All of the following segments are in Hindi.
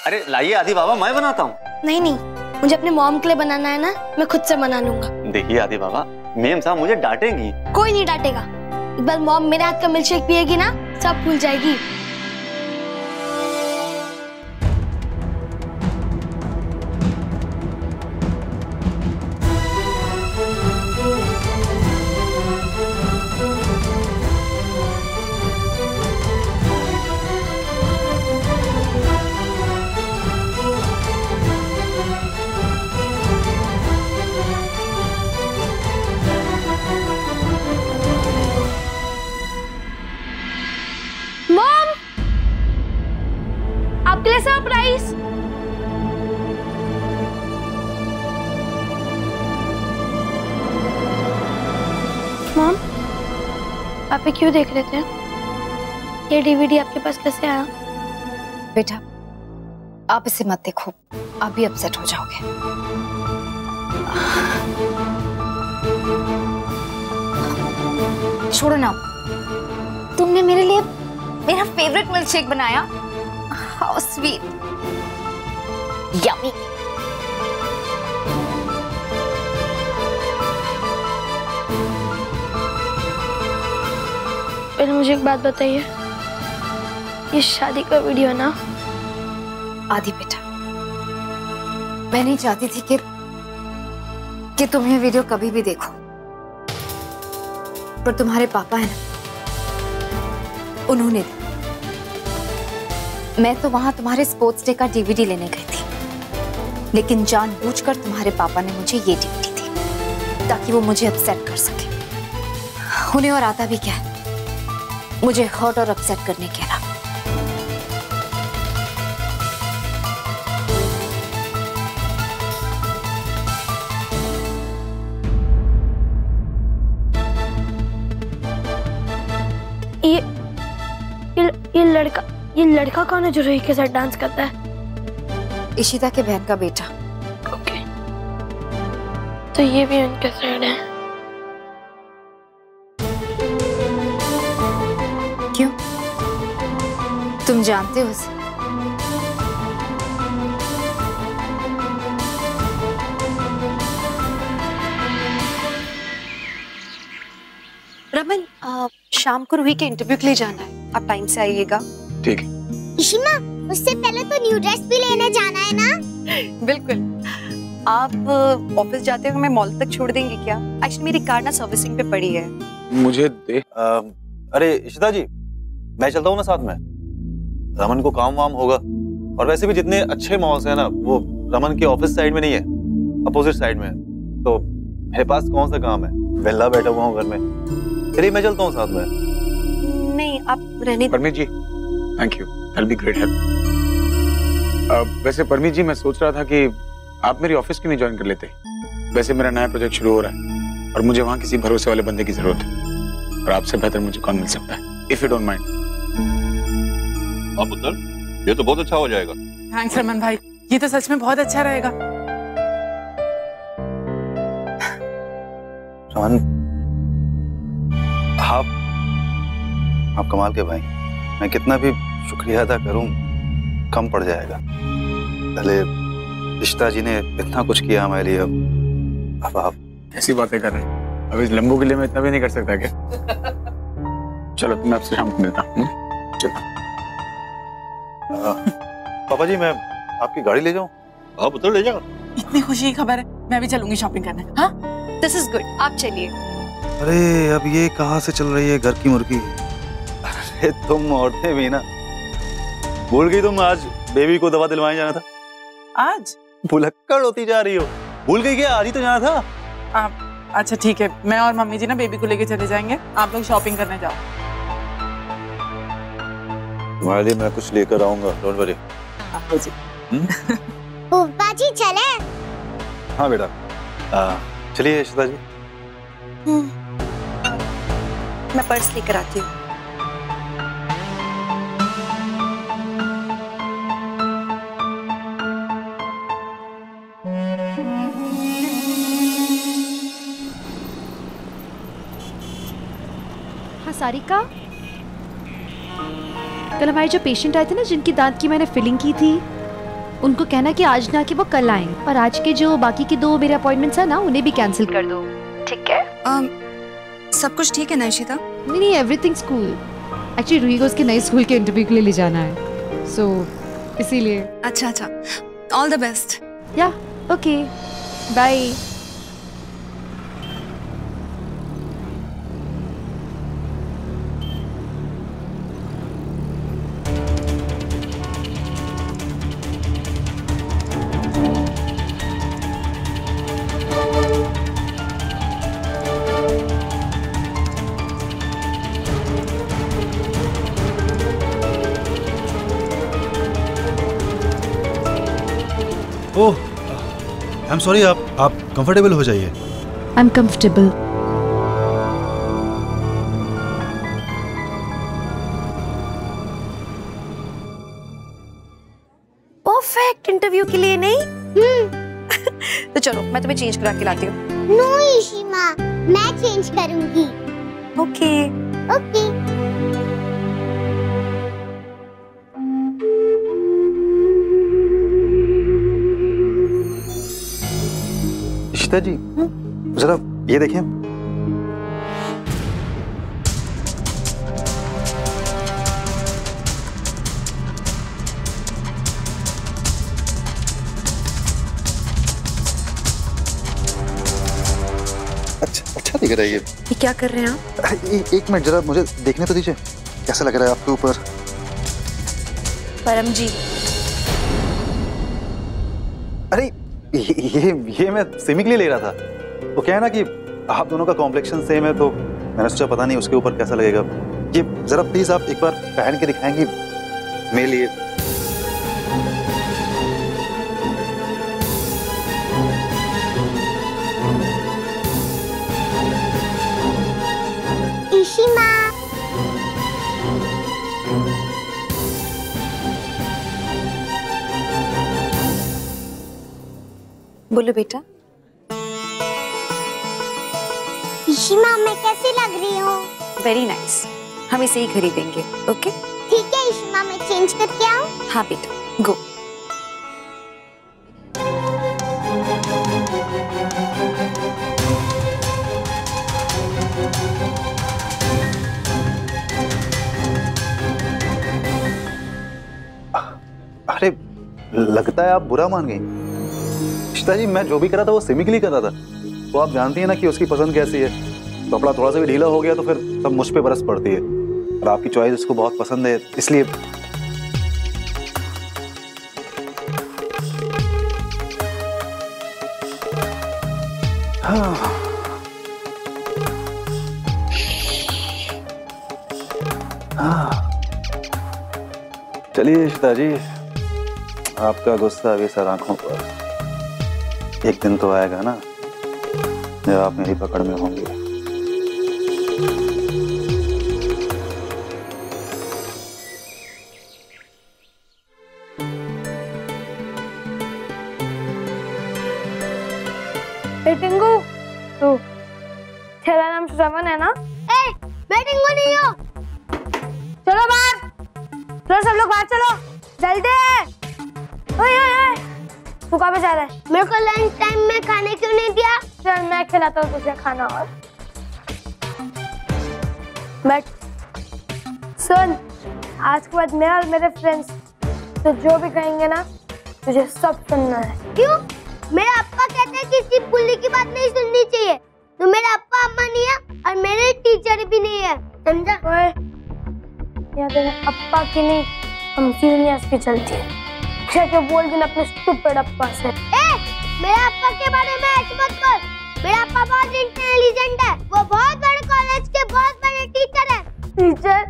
अरे लाइए आदि बाबा, मैं बनाता हूँ। नहीं नहीं, मुझे अपने मॉम के लिए बनाना है ना, मैं खुद से बना लूंगा। देखिए आदि बाबा, मेम साहब मुझे डांटेंगी। कोई नहीं डांटेगा। एक बार मॉम मेरे हाथ का मिल्कशेक पिएगी ना, सब भूल जाएगी। मॉम, आपके लिए सरप्राइज। मॉम, आप क्यों देख रहे थे? ये डीवीडी आपके पास कैसे आया? बेटा, आप इसे मत देखो, आप भी अपसेट हो जाओगे। छोड़ो ना, तुमने मेरे लिए मेरा फेवरेट मिल्कशेक बनाया। How sweet, yummy. पहले मुझे एक बात बताइए, ये शादी का वीडियो है ना? आदि बेटा, मैं नहीं चाहती थी कि तुम ये वीडियो कभी भी देखो, पर तुम्हारे पापा है ना, उन्होंने। मैं तो वहां तुम्हारे स्पोर्ट्स डे का डीवीडी लेने गई थी, लेकिन जानबूझकर तुम्हारे पापा ने मुझे ये डीवीडी दी ताकि वो मुझे अपसेट कर सके। उन्हें और आता भी क्या है, मुझे हर्ट और अपसेट करने के अलावा। ये लड़का कौन है जो रूही के साथ डांस करता है? इशिता के बहन का बेटा। ओके, तो ये भी उनके साइड है। क्यों, तुम जानते हो उसे? रमन, शाम को रूही के इंटरव्यू के लिए जाना है, आप टाइम से आइएगा। ठीक है। इशिमा, उससे पहले तो न्यू ड्रेस भी लेने जाना है ना? बिल्कुल। आप ऑफिस जाते हुए मैं मॉल तक छोड़ देंगे क्या? एक्चुअली मेरी कार ना सर्विसिंग पे पड़ी है। मुझे दे। अरे इशिता जी, मैं चलता हूँ ना साथ में। रमन को काम वाम होगा, और वैसे भी जितने अच्छे मॉल्स हैं ना, वो रमन के ऑफिस साइड में नहीं है, अपोजिट साइड में है। तो मेरे पास कौन सा काम है, वेला बैठा हुआ हूँ घर में। चलिए मैं चलता हूँ साथ में। नहीं, आप रहने। Parmeet ji, thank you, that will be great help. वैसे परमीत जी, मैं सोच रहा था कि आप मेरी ऑफिस क्यों नहीं ज्वाइन कर लेते? वैसे मेरा नया प्रोजेक्ट शुरू हो रहा है और मुझे वहाँ किसी भरोसे वाले बंदे की जरूरत है, और आपसे बेहतर मुझे कौन मिल सकता है? If you don't mind. हाँ पुत्र, ये तो बहुत अच्छा हो जाएगा। थैंक्स रमन भाई, ये तो सच में बहुत अच्छा रहेगा। रमन, आप कमाल के भाई, मैं कितना भी शुक्रिया अदा करूं कम पड़ जाएगा। पहले इशिता जी ने इतना कुछ किया हमारे लिए, अब आप ऐसी बातें कर रहे हैं। अब इस लंबू के लिए मैं इतना भी नहीं कर सकता क्या? चलो, मैं आपसे शाम को मिलता हूँ। चलो। पापा जी, मैं आपकी गाड़ी ले जाऊं? हाँ पुत्र, ले जाओ। इतनी खुशी की खबर है, मैं भी चलूंगी शॉपिंग करने। हाँ, दिस इज गुड, आप चलिए। अरे अब ये कहाँ से चल रही है घर की मुर्गी? अरे तुम औरतें भी ना, भूल गई तुम आज बेबी को दवा दिलवाने जाना था। आज भुलक्कड़ होती जा रही हो, भूल गई क्या? आज ही तो जाना था। अच्छा ठीक है, मैं और मम्मी जी ना बेबी को लेके चले जाएंगे, आप लोग शॉपिंग करने जाओ। तुम्हारे लिए मैं कुछ लेकर आऊंगा, डोंट वरी। फूफा जी चले? हाँ बेटा, चलिए इशिता जी। मैं पर्स लेकर आती हूँ। हाँ सारिका, कल हमारे जो पेशेंट आए थे ना, जिनकी दांत की मैंने फिलिंग की थी, उनको कहना कि आज ना कि वो कल आए, और आज के जो बाकी के 2 मेरे अपॉइंटमेंट्स है ना उन्हें भी कैंसिल कर दो, ठीक है? सब कुछ ठीक है ना इशिता? नहीं, एवरीथिंग्स कूल। एक्चुअली रूही को उसके नए स्कूल के इंटरव्यू के लिए ले जाना है, सो इसीलिए। अच्छा, ऑल द बेस्ट। या okay, bye. Oh, I am sorry, आप कंफर्टेबल हो जाइए। I am comfortable. Perfect interview के लिए नहीं? तो चलो मैं तुम्हें चेंज करा के लाती हूँ। नो इशिमा, मैं चेंज करूंगी। ओके। इशिता जी, जरा ये देखें। अच्छा दिख रहा है ये क्या कर रहे हैं आप? एक मिनट, जरा मुझे देखने तो दीजिए, कैसा लग रहा है आपके ऊपर? परम जी, अरे ये मैं सिमी के लिए ले रहा था। वो क्या है ना कि आप दोनों का कॉम्प्लेक्शन सेम है, तो मैंने सोचा पता नहीं उसके ऊपर कैसा लगेगा। ये जरा प्लीज आप एक बार पहन के दिखाएंगी मेरे लिए? इशिमा, बोलो बेटा। इशिमा मैं कैसी लग रही हूँ? वेरी नाइस, हम इसे ही खरीदेंगे। ओके ठीक है इशिमा, मैं चेंज करके आऊँ? हाँ बेटा, गो। अरे लगता है आप बुरा मान गई। इशिता जी, मैं जो भी करा था वो सिमी के लिए करा था। तो आप जानती है ना कि उसकी पसंद कैसी है। कपड़ा थोड़ा सा भी ढीला हो गया तो फिर सब मुझ पे बरस पड़ती है, और आपकी चॉइस उसको बहुत पसंद है, इसलिए। हाँ। चलिए इशिता जी, आपका गुस्सा अभी सर आंखों पर। एक दिन तो आएगा ना जब आप मेरी पकड़ में होंगे। टिंगू, तू, तेरा नाम श्रवण है ना? मैं टिंगू नहीं हूँ। चलो बाहर, चलो सब लोग बाहर चलो, जल्दी। ओए ओए ओए, तू कहाँ पे जा रहा है? मेरे को लंच टाइम में खाने क्यों नहीं दिया? चल मैं खिलाता हूँ तुझे खाना। और बैठ, सुन, आज के बाद मैं और मेरे फ्रेंड्स तो जो भी कहेंगे ना तुझे सब सुनना है। क्यों? मेरे अप्पा कहते हैं कि सिर्फ बुल्ली की बात नहीं सुननी चाहिए। तो मेरा अप्पा अम्मा नहीं है और मेरे टीचर भी नहीं है, समझा? ओए, यहाँ तेरे अप्पा की नहीं, हम सीनियर्स की चलती है। क्या बोल देना अपने स्टूपिड अप्पा से। मेरे अप्पा के बारे में ऐसे मत बोल। मेरा अप्पा बहुत इंटेलिजेंट है, वो बहुत बड़े कॉलेज के बहुत बड़े टीचर है। टीचर,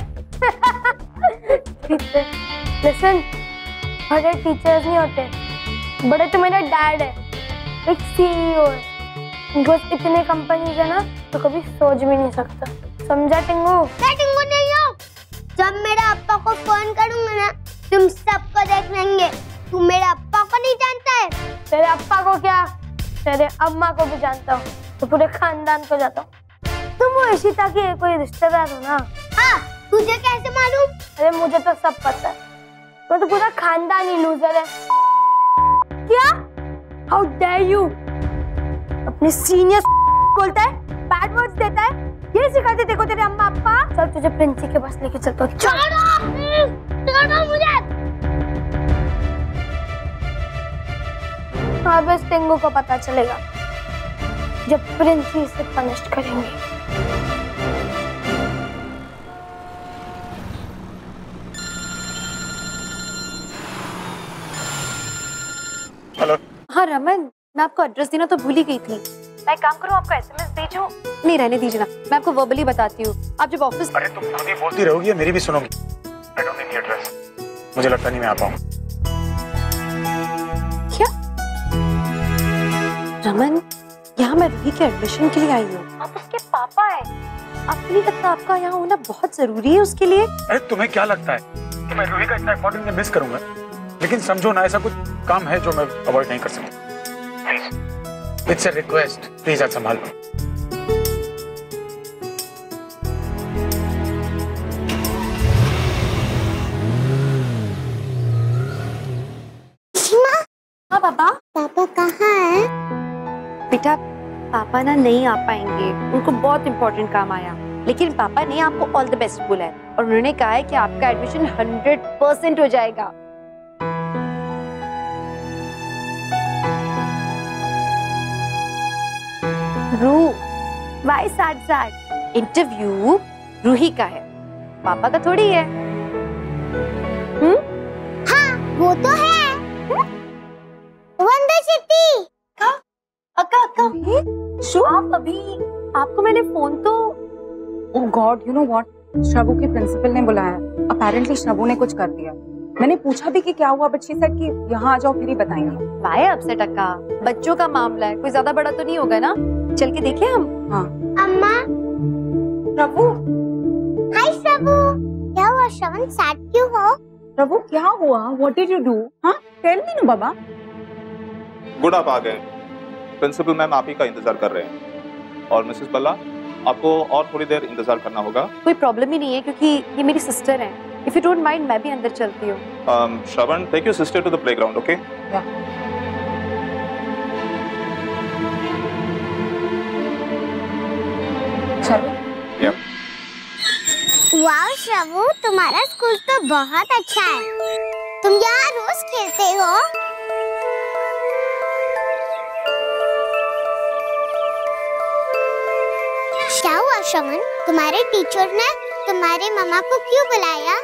लिसन, बड़े टीचर्स नहीं होते, बड़े तो मेरा डैड है, एक सीईओ है। बिकॉज इतने कंपनीज है ना तो कभी सोच भी नहीं सकता, समझा टिंगू? मैं टिंगू नहीं हूँ। जब मेरे अप्पा को फोन करूंगा ना तुम सबको देख लेंगे। तू मेरे अप्पा को नहीं जानता है? तेरे अप्पा को क्या, तेरे अम्मा को भी जानता हूँ, तो पूरे खानदान को जानता हूँ। तुम वो इशिता की कोई रिश्तेदार हो ना? हाँ, तुझे कैसे मालूम? अरे मुझे तो सब पता है, वो तो पूरा खानदान ही लूजर है। किया? How dare you! अपने सीनियर बोलता है, बैड वर्ड्स देता है, ये सिखाते देखो तेरे अम्मा पापा। चल तुझे प्रिंसी के पास लेके चलता हूँ। छोड़ो मुझे। हाँ बस टेंगो को पता चलेगा जब प्रिंसी इसे पनिश करेंगे। हेलो। हाँ रमन, मैं आपको एड्रेस देना तो भूल ही गई थी। मैं एक काम करूँ, आपको एसएमएस भेजूं? नहीं रहने दीजिए ना, मैं आपको वर्बली बताती हूँ। आप जब ऑफिस। अरे तुम खुद ही बोलती रहोगी, मेरी भी सुनोगी। I don't need the address. मुझे लगता नहीं मैं आ पाऊँ। क्या? रमन, यहाँ मैं रूही के एडमिशन के लिए आई हूँ। आप उसके पापा हैं। आपको नहीं लगता आपका यहाँ होना बहुत जरूरी है उसके लिए? अरे तुम्हें क्या लगता है कि मैं रूही का इतना इम्पोर्टेंट मिस करूंगा? लेकिन समझो ना, ऐसा कुछ काम है जो मैं अवॉइड नहीं कर सकता। Please, it's a request, please आज संभाल लो। हाँ पापा। पापा कहाँ है? बेटा, पापा ना नहीं आ पाएंगे, उनको बहुत इम्पोर्टेंट काम आया। लेकिन पापा ने आपको ऑल द बेस्ट बोला है और उन्होंने कहा है कि आपका एडमिशन 100% हो जाएगा। Ru, why sad sad? Interview Ruhi का है, पापा का थोड़ी है। हाँ वो तो है। वंदर चिट्टी। अक्का आप अभी, आपको मैंने फोन तो। ओह God, you know what, Shravu के प्रिंसिपल ने बुलाया। अपेरेंटली श्रवू ने कुछ कर दिया। मैंने पूछा भी कि क्या हुआ, बट शी सेड कि यहाँ आ जाओ फिर ही बताएंगे। वाई अपसेट अक्का? बच्चों का मामला है, कोई ज्यादा बड़ा तो नहीं होगा ना? चल के देखें हम। हाँ। अम्मा। प्रभु। हाय प्रभु। क्या हुआ श्रवण, सैड क्यों हो? प्रभु क्या हुआ? What did you do? हाँ टेल मी ना बाबा। गुड, आप आ गए। प्रिंसिपल मैम आप ही का इंतजार कर रहे हैं और मिसेस बल्ला आपको और थोड़ी देर इंतजार करना होगा। कोई प्रॉब्लम ही नहीं है क्योंकि ये मेरी सिस्टर है। इफ यू डोंट माइंड मैं भी अंदर चलती हूँ। Shravan, take your sister to the playground, okay? चलो। वाह श्रवू, तुम्हारा स्कूल तो बहुत अच्छा है। तुम यहाँ रोज खेलते हो? क्या हुआ श्रवण, तुम्हारे टीचर ने तुम्हारे मामा को क्यों बुलाया?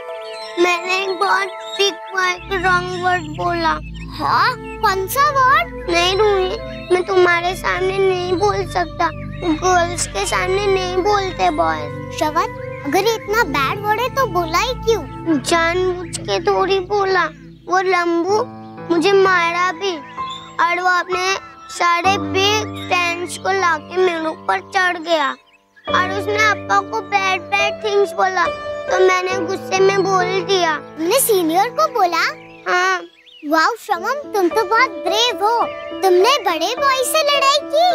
मैंने एक बहुत बिग रॉन्ग वर्ड बोला। हाँ, कौन सा वर्ड? नहीं रूही, मैं तुम्हारे सामने नहीं बोल सकता। गर्ल्स के सामने नहीं बोलते बॉयज। श्रवण, अगर इतना बैड वर्ड है तो बोला ही क्यों? जानबूझ के थोड़ी बोला। वो लंबू मुझे मारा भी और वो अपने सारे बिग फ्रेंड्स को लाके मेरे ऊपर चढ़ गया और उसने अप्पा को बैड बैड थिंग्स बोला तो मैंने गुस्से में बोल दिया। तुमने सीनियर को बोला? हाँ। वाओ श्रवण, तुम तो बहुत ब्रेव हो। तुमने बड़े बॉय से लड़ाई की?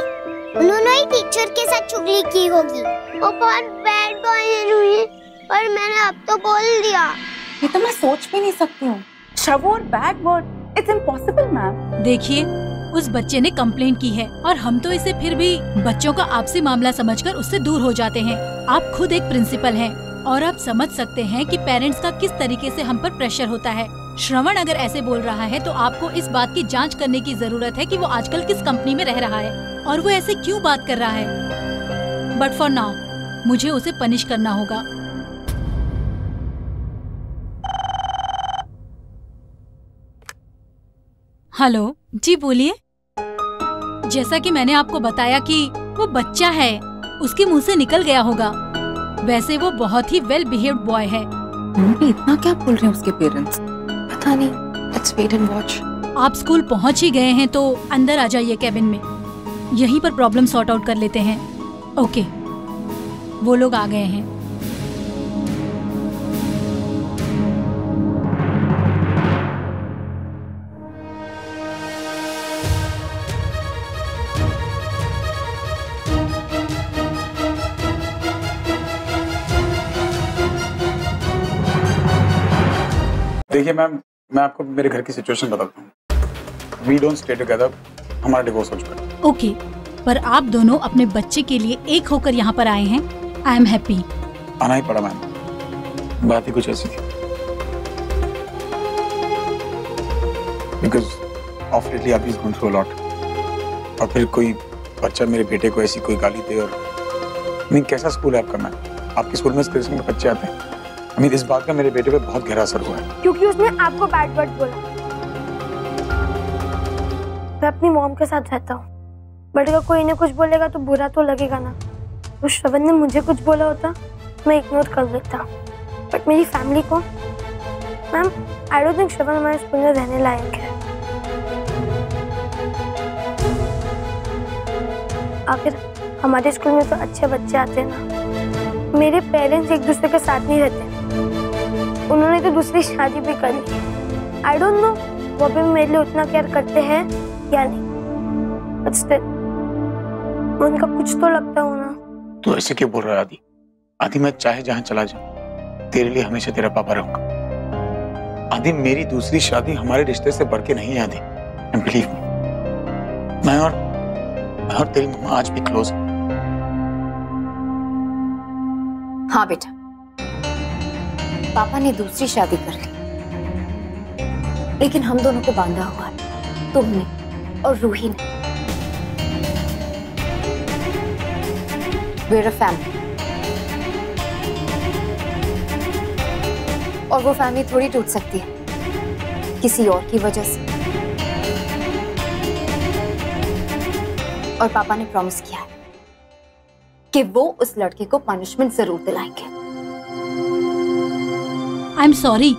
उन्होंने ही टीचर के साथ चुगली की होगी। वो बहुत बैड बॉय है पर मैंने अब तो बोल दिया। ये तो मैं सोच भी नहीं सकती हूँ। श्रवू और bad word, it's impossible ma'am. देखिए, उस बच्चे ने कंप्लेंट की है और हम तो इसे फिर भी बच्चों का आपसी मामला समझकर उससे दूर हो जाते हैं। आप खुद एक प्रिंसिपल हैं और आप समझ सकते हैं कि पेरेंट्स का किस तरीके से हम पर प्रेशर होता है। श्रवण अगर ऐसे बोल रहा है तो आपको इस बात की जांच करने की जरूरत है कि वो आजकल किस कंपनी में रह रहा है और वो ऐसे क्यों बात कर रहा है। बट फॉर नाउ मुझे उसे पनिश करना होगा। हेलो जी, बोलिए। जैसा कि मैंने आपको बताया कि वो बच्चा है, उसके मुंह से निकल गया होगा। वैसे वो बहुत ही वेल बिहेव्ड बॉय है। मम्मी इतना क्या बोल रहे हैं उसके पेरेंट्स? पता नहीं, लेट्स वेट एंड वॉच। आप स्कूल पहुंच ही गए हैं तो अंदर आ जाइए कैबिन में, यहीं पर प्रॉब्लम सॉर्ट आउट कर लेते हैं। ओके, वो लोग आ गए हैं। देखिए मैम, मैं आपको मेरे घर की सिचुएशन बताता हूँ। वी डोंट स्टे टुगेदर, हमारा डिवोर्स हो चुका है। ओके, पर आप दोनों अपने बच्चे के लिए एक होकर यहाँ पर आए हैं। I am happy. आना ही पड़ा मैम, बात ही कुछ ऐसी थी। बिकॉज ऑफ लेटली अभी is going through a lot, और फिर कोई बच्चा मेरे बेटे को ऐसी कोई गाली दे, और नहीं कैसा स्कूल है आपका मैम? आपके स्कूल में इस किस्म के बच्चे आते हैं? इस बात का मेरे बेटे पे बहुत गहरा असर हुआ है। क्योंकि उसने आपको बैड वर्ड बोला। मैं अपनी मॉम के साथ रहता हूँ, बट अगर कोई इन्हें कुछ बोलेगा तो बुरा तो लगेगा ना। तो श्रवण ने मुझे कुछ बोला होता मैं इग्नोर कर देता, बट मेरी फैमिली को, मैम आई डोंट थिंक श्रवण हमारे स्कूल में रहने लायक है। आखिर हमारे स्कूल में तो अच्छे बच्चे आते हैं ना। मेरे पेरेंट्स एक दूसरे के साथ नहीं रहते, उन्होंने तो दूसरी शादी भी कर ली। आई डोंट नो वो भी मेरे लिए उतना केयर करते हैं या नहीं, बट स्टिल उनका कुछ तो लगता हो ना। तो ऐसे क्यों बोल रहा है आदि? आदि मैं चाहे जहां चला जाऊं तेरे लिए हमेशा तेरा पापा रहूंगा। आदि मेरी दूसरी शादी हमारे रिश्ते से बढ़ के नहीं है आदि, एंड बिलीव मी, मैं और तेरी मम्मा आज भी क्लोज है। हाँ बेटा, पापा ने दूसरी शादी कर ली, लेकिन हम दोनों को बांधा हुआ है तुमने और रूही ने। We're a family, और वो फैमिली थोड़ी टूट सकती है किसी और की वजह से। और पापा ने प्रॉमिस किया है कि वो उस लड़के को पनिशमेंट जरूर दिलाएंगे। आई एम सॉरी,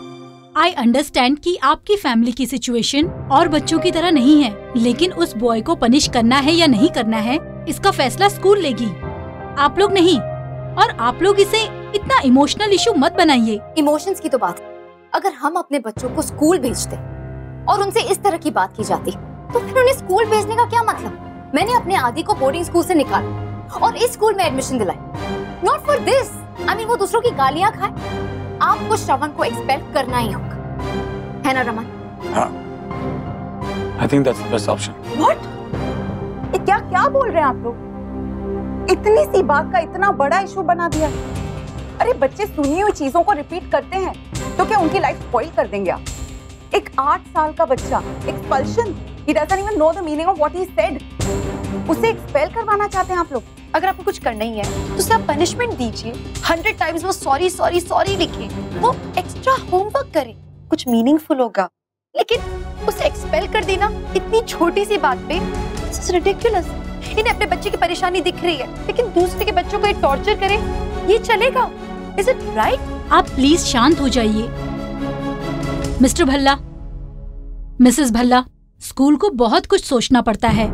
आई अंडरस्टैंड कि आपकी फैमिली की सिचुएशन और बच्चों की तरह नहीं है, लेकिन उस बॉय को पनिश करना है या नहीं करना है इसका फैसला स्कूल लेगी, आप लोग नहीं। और आप लोग इसे इतना इमोशनल इशू मत बनाइए। इमोशंस की तो बात है, अगर हम अपने बच्चों को स्कूल भेजते और उनसे इस तरह की बात की जाती तो फिर उन्हें स्कूल भेजने का क्या मतलब? मैंने अपने आदि को बोर्डिंग स्कूल से निकाला और इस स्कूल में एडमिशन दिलाई, not for this. I mean वो दूसरों की गालियां खाए। आपको श्रवण को एक्सपेल करना ही होगा, है ना रमन? हाँ, I think that's the best option. What? ये क्या बोल रहे हैं आप लोग? इतनी सी बात का इतना बड़ा इशू बना दिया। अरे बच्चे सुनी हुई चीजों को रिपीट करते हैं तो क्या उनकी लाइफ स्पॉइल कर देंगे आप? एक 8 साल का बच्चा, expulsion, he doesn't even know the meaning of what he said, उसे एक्सपेल करवाना चाहते हैं आप लोग? अगर आपको कुछ करना ही है तो उसे आप पनिशमेंट दीजिए। 100 टाइम्स वो सॉरी सॉरी सॉरी लिखे, वो एक्स्ट्रा होमवर्क करे, कुछ मीनिंगफुल होगा। लेकिन उसे एक्सपेल कर देना इतनी छोटी सी बात पे, दिस इज रिडिकुलस। इन्हें अपने बच्चे की परेशानी दिख रही है, लेकिन दूसरे के बच्चों को ये टॉर्चर करे, ये चलेगा? Is it right? आप प्लीज शांत हो जाइए। Mister Bhalla, Mrs Bhalla, school को बहुत कुछ सोचना पड़ता है,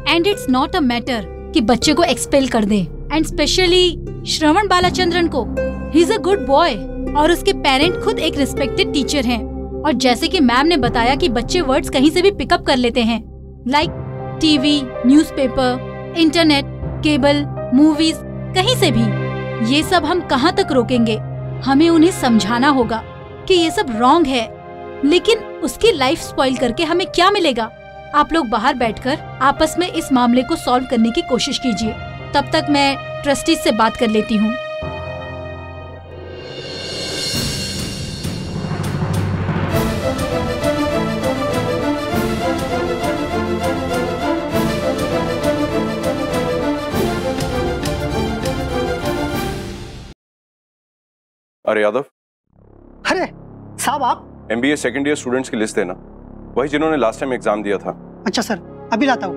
and it's not a matter कि बच्चे को एक्सपेल कर दे, एंड स्पेशली श्रवण बालाचंद्रन को। He is a good boy और उसके पेरेंट खुद एक रिस्पेक्टेड टीचर हैं। और जैसे कि मैम ने बताया कि बच्चे वर्ड्स कहीं से भी पिकअप कर लेते हैं, like TV, newspaper, internet, cable, movies, कहीं से भी। ये सब हम कहाँ तक रोकेंगे? हमें उन्हें समझाना होगा कि ये सब रॉन्ग है, लेकिन उसकी लाइफ स्पॉइल करके हमें क्या मिलेगा? आप लोग बाहर बैठकर आपस में इस मामले को सॉल्व करने की कोशिश कीजिए। तब तक मैं ट्रस्टीज से बात कर लेती हूँ। अरे यादव। अरे साहब, आप MBA सेकंड ईयर स्टूडेंट्स की लिस्ट देना, वही जिन्होंने लास्ट टाइम एग्जाम दिया था। अच्छा सर, अभी लाता हूँ।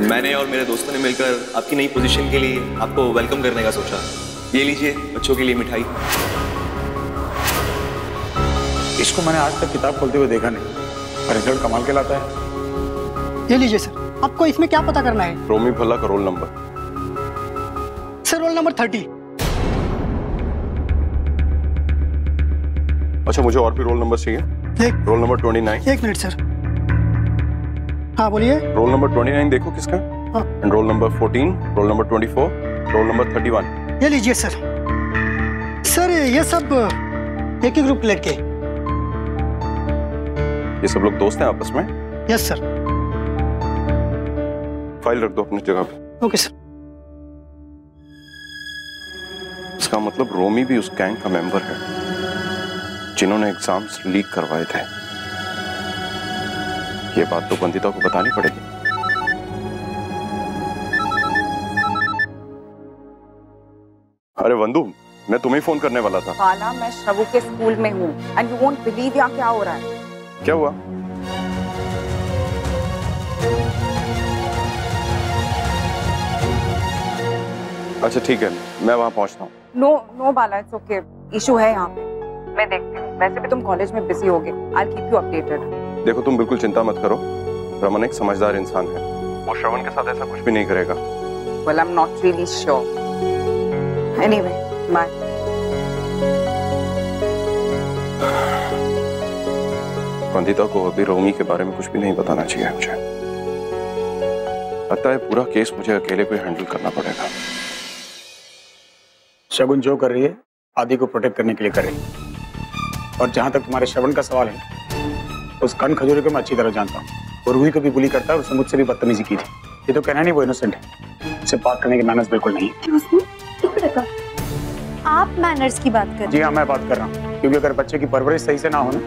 मैंने और मेरे दोस्तों ने मिलकर आपकी नई पोजीशन के लिए आपको वेलकम करने का सोचा। ये लीजिए बच्चों के लिए मिठाई। इसको मैंने आज तक किताब खोलते हुए देखा नहीं, पर रिजल्ट कमाल के लाता है। ये लीजिए सर, आपको इसमें क्या पता करना है? रोमी भल्ला का roll number. Sir role number 30। अच्छा, मुझे और भी रोल नंबर चाहिए। Roll number 29। एक मिनट सर। हाँ बोलिए। रोल नंबर 29 देखो किसका? हाँ। Roll number 14, roll number 24, roll number 31। ये लीजिए सर। सर ये सब एक ही ग्रुप लड़के। ये सब लोग दोस्त हैं आपस में? Yes sir. फाइल रख दो अपनी जगह पे। Okay sir. इसका मतलब रोमी भी उस गैंग का मेंबर है जिन्होंने एग्जाम्स लीक करवाए थे। ये बात तो वंदिता को बतानी पड़ेगी। अरे वंदू, मैं तुम्हें फोन करने वाला था। बाला, मैं श्रवू के स्कूल में हूँ एंड यू वोंट बिलीव यहाँ क्या हो रहा है। क्या हुआ? अच्छा ठीक है, मैं वहां पहुंचता हूँ। No Bala, it's okay. Issue है यहाँ पे, मैं देखती हूँ। वैसे भी तुम कॉलेज में बिजी होगे। I will keep you updated. देखो तुम बिल्कुल चिंता मत करो, रमन एक समझदार इंसान है, वो श्रवण के साथ ऐसा कुछ भी नहीं करेगा। Well, I'm not really sure. Anyway, bye. Vandita को अभी रोमी के बारे में कुछ भी नहीं बताना चाहिए मुझे। लगता है पूरा केस मुझे अकेले को हैंडल करना पड़ेगा। शगुन जो कर रही है आदि को प्रोटेक्ट करने के लिए कर रही है। और जहां तक तुम्हारे श्रवण का सवाल है, उस कन खजूरी को मैं अच्छी तरह जानता हूँ। वो रूही को भी बुली करता है और उसने मुझसे भी बदतमीजी की थी। ये तो कहना नहीं वो इनोसेंट है, उससे बात करने की मैनर्स बिल्कुल नहीं है। आप मैनर्स की बात कर? जी हाँ, मैं बात कर रहा हूँ, क्योंकि अगर बच्चे की परवरिश सही से ना हो ना,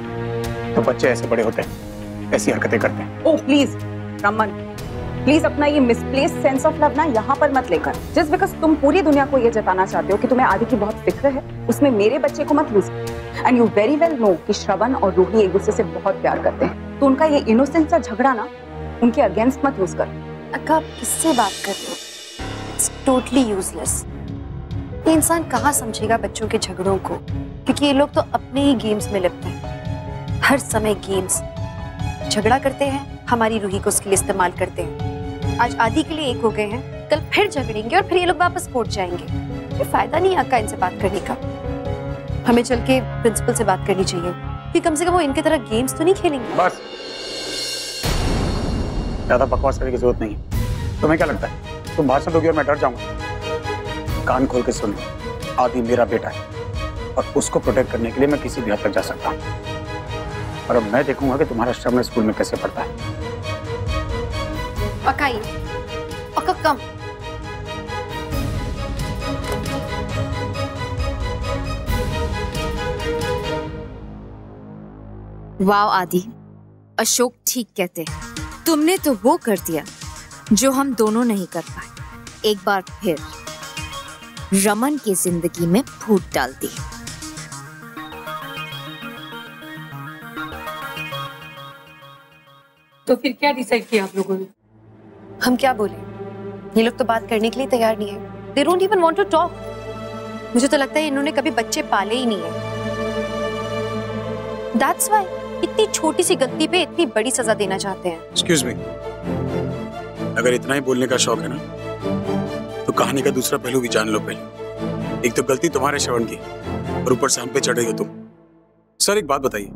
तो बच्चे ऐसे बड़े होते हैं, ऐसी हरकतें करते हैं। ओह प्लीज रमन, प्लीज अपना ये मिसप्लेस्ड सेंस ऑफ लव ना यहाँ पर मत लेकर। जस्ट बिकॉज तुम पूरी दुनिया को ये जताना चाहते हो कि तुम्हें आदि की बहुत फिक्र है, उसमें मेरे बच्चे को मत lose. And you very well know कि श्रवण और रूही एक दूसरे से बहुत प्यार करते हैं, तो उनका ये इनोसेंस सा झगड़ा ना उनके अगेंस्ट मत यूज कर। अक्का, आप किससे बात कर रहे हो? It's totally useless. ये इंसान कहाँ समझेगा बच्चों के झगड़ों को, क्योंकि ये लोग तो अपने ही गेम्स में लिप्त हैं। हर समय गेम्स, झगड़ा करते हैं, हमारी रूही को उसके लिए इस्तेमाल करते हैं। आज आदि के लिए एक हो गए हैं, कल फिर झगड़ेंगे और फिर ये लोग वापस कोर्ट जाएंगे। ये फायदा नहीं अक्का इनसे बात करने का। हमें चल के प्रिंसिपल से बात करनी चाहिए कि कम से कम वो इनके तरह गेम्स तो नहीं खेलेंगे। बस, ज्यादा बकवास करने की जरूरत नहीं है। तुम्हें क्या लगता है तुम भाषण दोगे और मैं डर जाऊंगा? कान खोल के सुन लो, आदि मेरा बेटा है और उसको प्रोटेक्ट करने के लिए मैं किसी भी हद तक जा सकता हूँ। और अब मैं देखूंगा कि तुम्हारा श्रवण स्कूल में कैसे पढ़ता है। अक्का, अक्का कम। वाओ आदि, अशोक ठीक कहते हैं। तुमने तो वो कर दिया जो हम दोनों नहीं कर पाए। एक बार फिर रमन की जिंदगी में फूट डाल दी। तो फिर क्या डिसाइड किया आप लोगों ने? हम क्या बोले? ये लोग तो बात करने के लिए तैयार नहीं है। They don't even want to talk. मुझे तो लगता है इन्होंने कभी बच्चे पाले ही नहीं है। That's why इतनी छोटी सी गलती पे इतनी बड़ी सजा देना चाहते हैं। Excuse me, अगर इतना ही बोलने का शौक है ना, तो कहानी का दूसरा पहलू भी जान लो पहले। एक तो गलती तुम्हारे श्रवण की और ऊपर से हम पे चढ़ रही हो तुम। सर एक बात बताइए,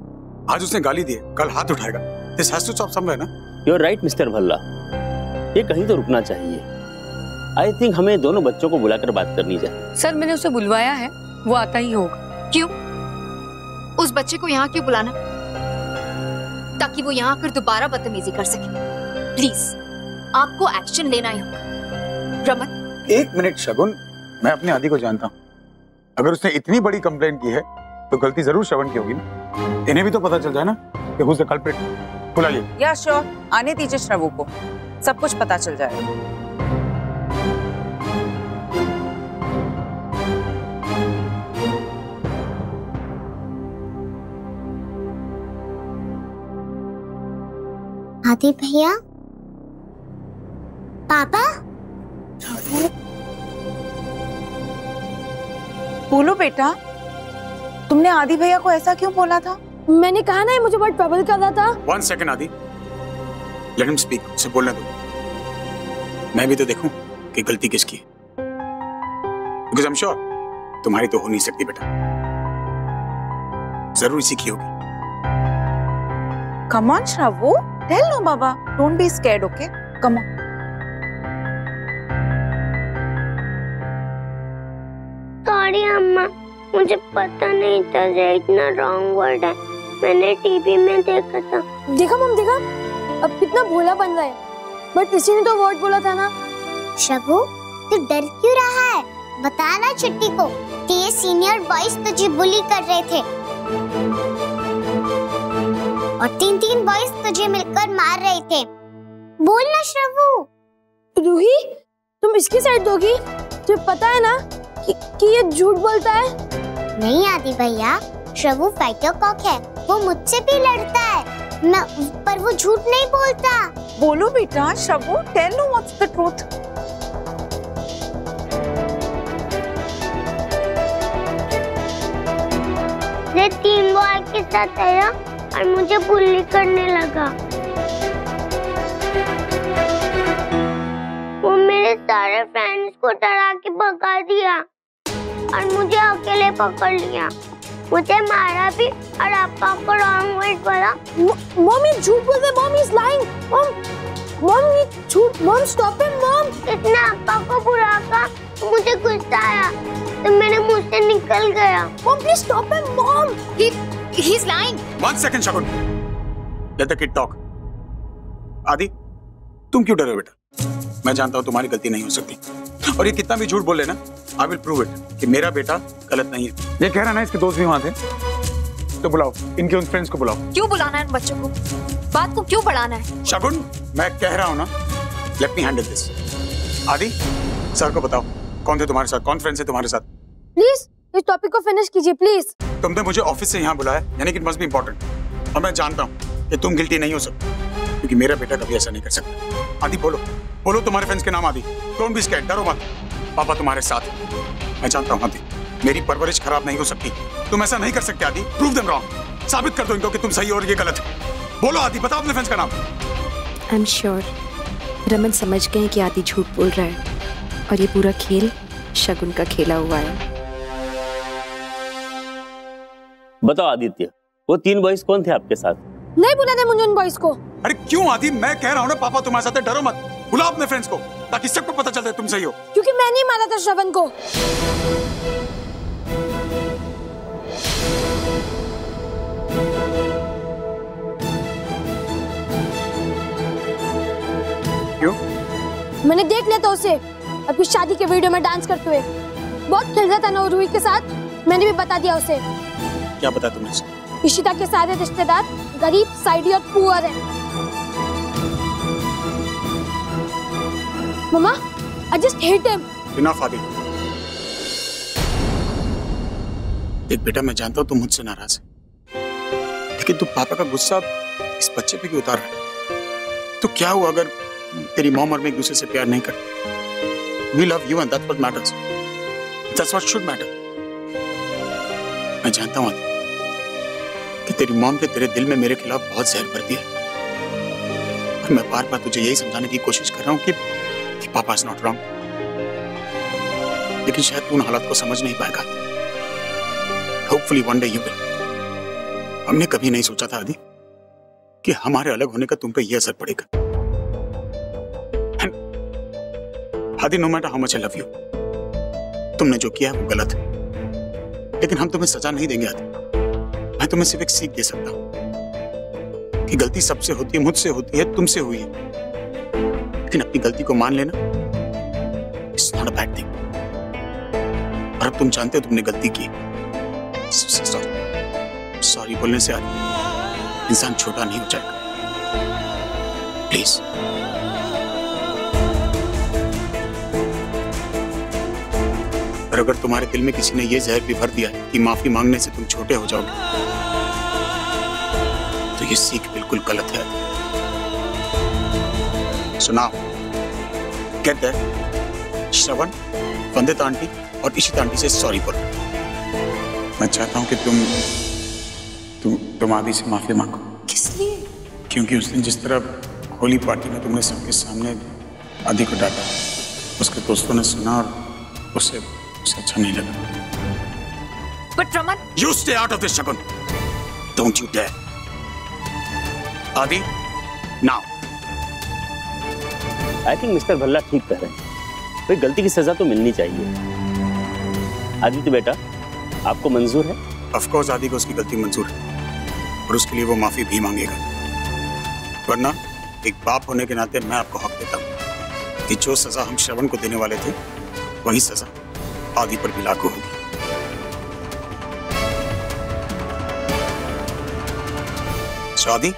आज उसने गाली दी है, कल हाथ उठाएगा। This has to stop somewhere ना? You're right, mister Bhalla. ये कहीं तो रुकना चाहिए। आई थिंक हमें दोनों बच्चों को बुलाकर बात करनी चाहिए। सर मैंने उसे बुलवाया है, वो आता ही होगा। क्यों? उस बच्चे को यहाँ क्यों बुलाना? ताकि वो यहाँ आकर दोबारा बदतमीजी कर सके। प्लीज, आपको एक्शन लेना ही होगा। रमन, एक मिनट शगुन, मैं अपने आदि को जानता हूँ। अगर उसने इतनी बड़ी कंप्लेंट की है तो गलती जरूर श्रवण की होगी ना। इन्हें भी तो पता चल जाए ना कि who's the culprit। बुला लीजिए। या श्योर, आने दीजिए श्रवू को, सब कुछ पता चल जाएगा। आदि भैया, पापा, बोलो बेटा, तुमने आदि भैया को ऐसा क्यों बोला था? मैंने कहा ना, मुझे बहुत ट्रबल कर रहा था। 1 सेकंड आदि, लेट हिम स्पीक, उसे बोलने दो। मैं भी तो देखूं कि गलती किसकी है। बिकॉज़ आई एम श्योर तुम्हारी तो हो नहीं सकती बेटा, जरूर इसी की होगी। Come on Shravu, tell no बाबा, don't be scared, okay? Come on. Sorry अम्मा, मुझे पता नहीं था ये इतना रॉन्ग वर्ड है। मैंने टीवी में देखा था। देखा मम, देखा अब कितना भोला बन रहा है, बट इसी ने तो वर्ड बोला था ना। शबू, तू डर क्यों रहा है? बता ना चिट्टी को कि ये सीनियर बॉयज तुझे बुली कर रहे थे और 3 बॉयज तुझे मिलकर मार रहे थे। बोल ना श्रवू। रूही, तुम इसकी साइड दोगी? तुम्हें पता है ना कि ये झूठ बोलता है। नहीं आदि भैया, श्रवू फाइटर कॉक है, वो मुझसे भी लड़ता है पर वो झूठ नहीं बोलता। बोलो बेटा Shravu, tell no what's the truth. ये 3 बॉय के साथ आया और मुझे बुली करने लगा। वो मेरे सारे फ्रेंड्स को डरा के भगा दिया और मुझे अकेले पकड़ लिया। मुझे मारा भी और पापा को रॉन्ग वर्ड बोला। मम्मी झूठ बोल रहे, मॉम इज लाइंग। मॉम ये झूठ, मॉम स्टॉप हिम मॉम। इसने पापा को बुरा कहा, मुझे गुस्सा आया तो मेरे मुंह से निकल गया। Mom please stop him mom, he is lying. 1 second Shagun, let the kid talk. आदि, तुम क्यों डर रहे हो बेटा? मैं जानता हूं तुम्हारी गलती नहीं हो सकती, और ये कितना भी झूठ बोले ना, आई विल प्रूव इट कि मेरा बेटा गलत नहीं है। ये कह रहा ना इसके दोस्त भी वहां थे, तो बुलाओ इनके उन फ्रेंड्स को बुलाओ। क्यों बुलाना है इन बच्चों को? बात को क्यों बढ़ाना है? शगुन, मैं कह रहा हूं ना, लेट मी हैंडल दिस। आदि, सर को बताओ कौन थे तुम्हारे साथ, कौन फ्रेंड्स थे तुम्हारे साथ? प्लीज इस टॉपिक को फिनिश कीजिए प्लीज। तुमने मुझे ऑफिस से यहाँ बुलाया, यानी कि इट मस्ट बी इंपॉर्टेंट, और मैं जानता हूँ कि तुम गिल्टी नहीं हो सकते, क्योंकि मेरा बेटा कभी ऐसा नहीं कर सकता। आदि बोलो, बोलो तुम्हारे फ्रेंड्स के नाम। आदि, डोंट बी स्कैर्ड, डरो मत, पापा तुम्हारे साथ है। मैं जानता हूँ आदि, मेरी परवरिश खराब नहीं हो सकती, तुम ऐसा नहीं कर सकते। आदि, प्रूव देम रॉन्ग, साबित कर दो इनको कि तुम सही हो और ये गलत है। बोलो आदि, बताओ अपने फ्रेंड्स का नाम। आई एम श्योर रमन समझ गए कि आदि झूठ बोल रहा है और ये पूरा खेल शगुन का खेला हुआ है। बताओ आदित्य, वो 3 बॉयज कौन थे आपके साथ? नहीं बुलाने मुझे उन बॉयज को। अरे क्यों आदि, मैं कह रहा हूँ ना पापा तुम्हारे साथ है, डरो मत, बुलाओ अपने फ्रेंड्स को ताकि सबको पता चलता है तुम सही हो। क्योंकि मैं नहीं मारा था श्रवण को। क्यों? मैंने देख लिया था उसे अपनी शादी के वीडियो में डांस करते हुए, बहुत खेल रहा था ना वो रूही के साथ। मैंने भी बता दिया उसे। क्या बताया तुमने? इशिता के सारे रिश्तेदार गरीब, साइडी और पुअर हैं। मम्मा, I just hate him. Enough आदि। देख बेटा, मैं जानता हूँ तुम मुझसे नाराज है, लेकिन तू पापा का गुस्सा इस बच्चे पे क्यों उतार रहा है? तो क्या हुआ अगर तेरी मॉम और मैं एक दूसरे से प्यार नहीं करते? We love you and that's what matters. That's what should matter. मैं जानता हूँ कि तेरी मॉम ने तेरे दिल में मेरे खिलाफ बहुत जहर भर दिया, और मैं बार बार तुझे यही समझाने की कोशिश कर रहा हूँ कि पापा इज नॉट रॉन्ग, लेकिन शायद तू उन हालात को समझ नहीं पाएगा। Hopefully one day you will. हमने कभी नहीं सोचा था आदि कि हमारे अलग होने का तुम पे ये असर पड़ेगा। Adi, no matter how much I love you, तुमने जो किया है वो गलत है, लेकिन हम तुम्हें सजा नहीं देंगे आदि। मैं तुम्हें सिर्फ एक सीख दे सकता हूं कि गलती सबसे होती है, मुझसे होती है, तुमसे हुई है, लेकिन अपनी गलती को मान लेना it's not a bad thing. और अब तुम जानते हो तुमने गलती की। सॉरी बोलने से इंसान छोटा नहीं हो जाएगा। प्लीज। और अगर तुम्हारे दिल में किसी ने ये जहर भी भर दिया है कि माफी मांगने से तुम छोटे हो जाओगे, तो ये सीख बिल्कुल गलत है। So now, get there. Shravan, Vandita aunty और इशिता आंटी से सॉरी बोलो। मैं चाहता हूँ कि तुम आदि से माफी मांगो। किस लिए? क्योंकि उस दिन जिस तरह होली पार्टी में तुमने सबके सामने आदि को डांटा, उसके दोस्तों ने सुना और उसे अच्छा नहीं लगा। But Raman, You stay out of this, Shagun. Don't you dare. आदि, now. I think mister Bhalla ठीक कह रहे हैं, कोई गलती की सजा तो मिलनी चाहिए। आदित्य बेटा, आपको मंजूर है? ऑफ कोर्स आदि को उसकी गलती मंजूर है और उसके लिए वो माफी भी मांगेगा, वरना एक बाप होने के नाते मैं आपको हक देता हूँ कि जो सजा हम श्रवण को देने वाले थे वही सजा आदि पर भी लागू होगी। So Adi,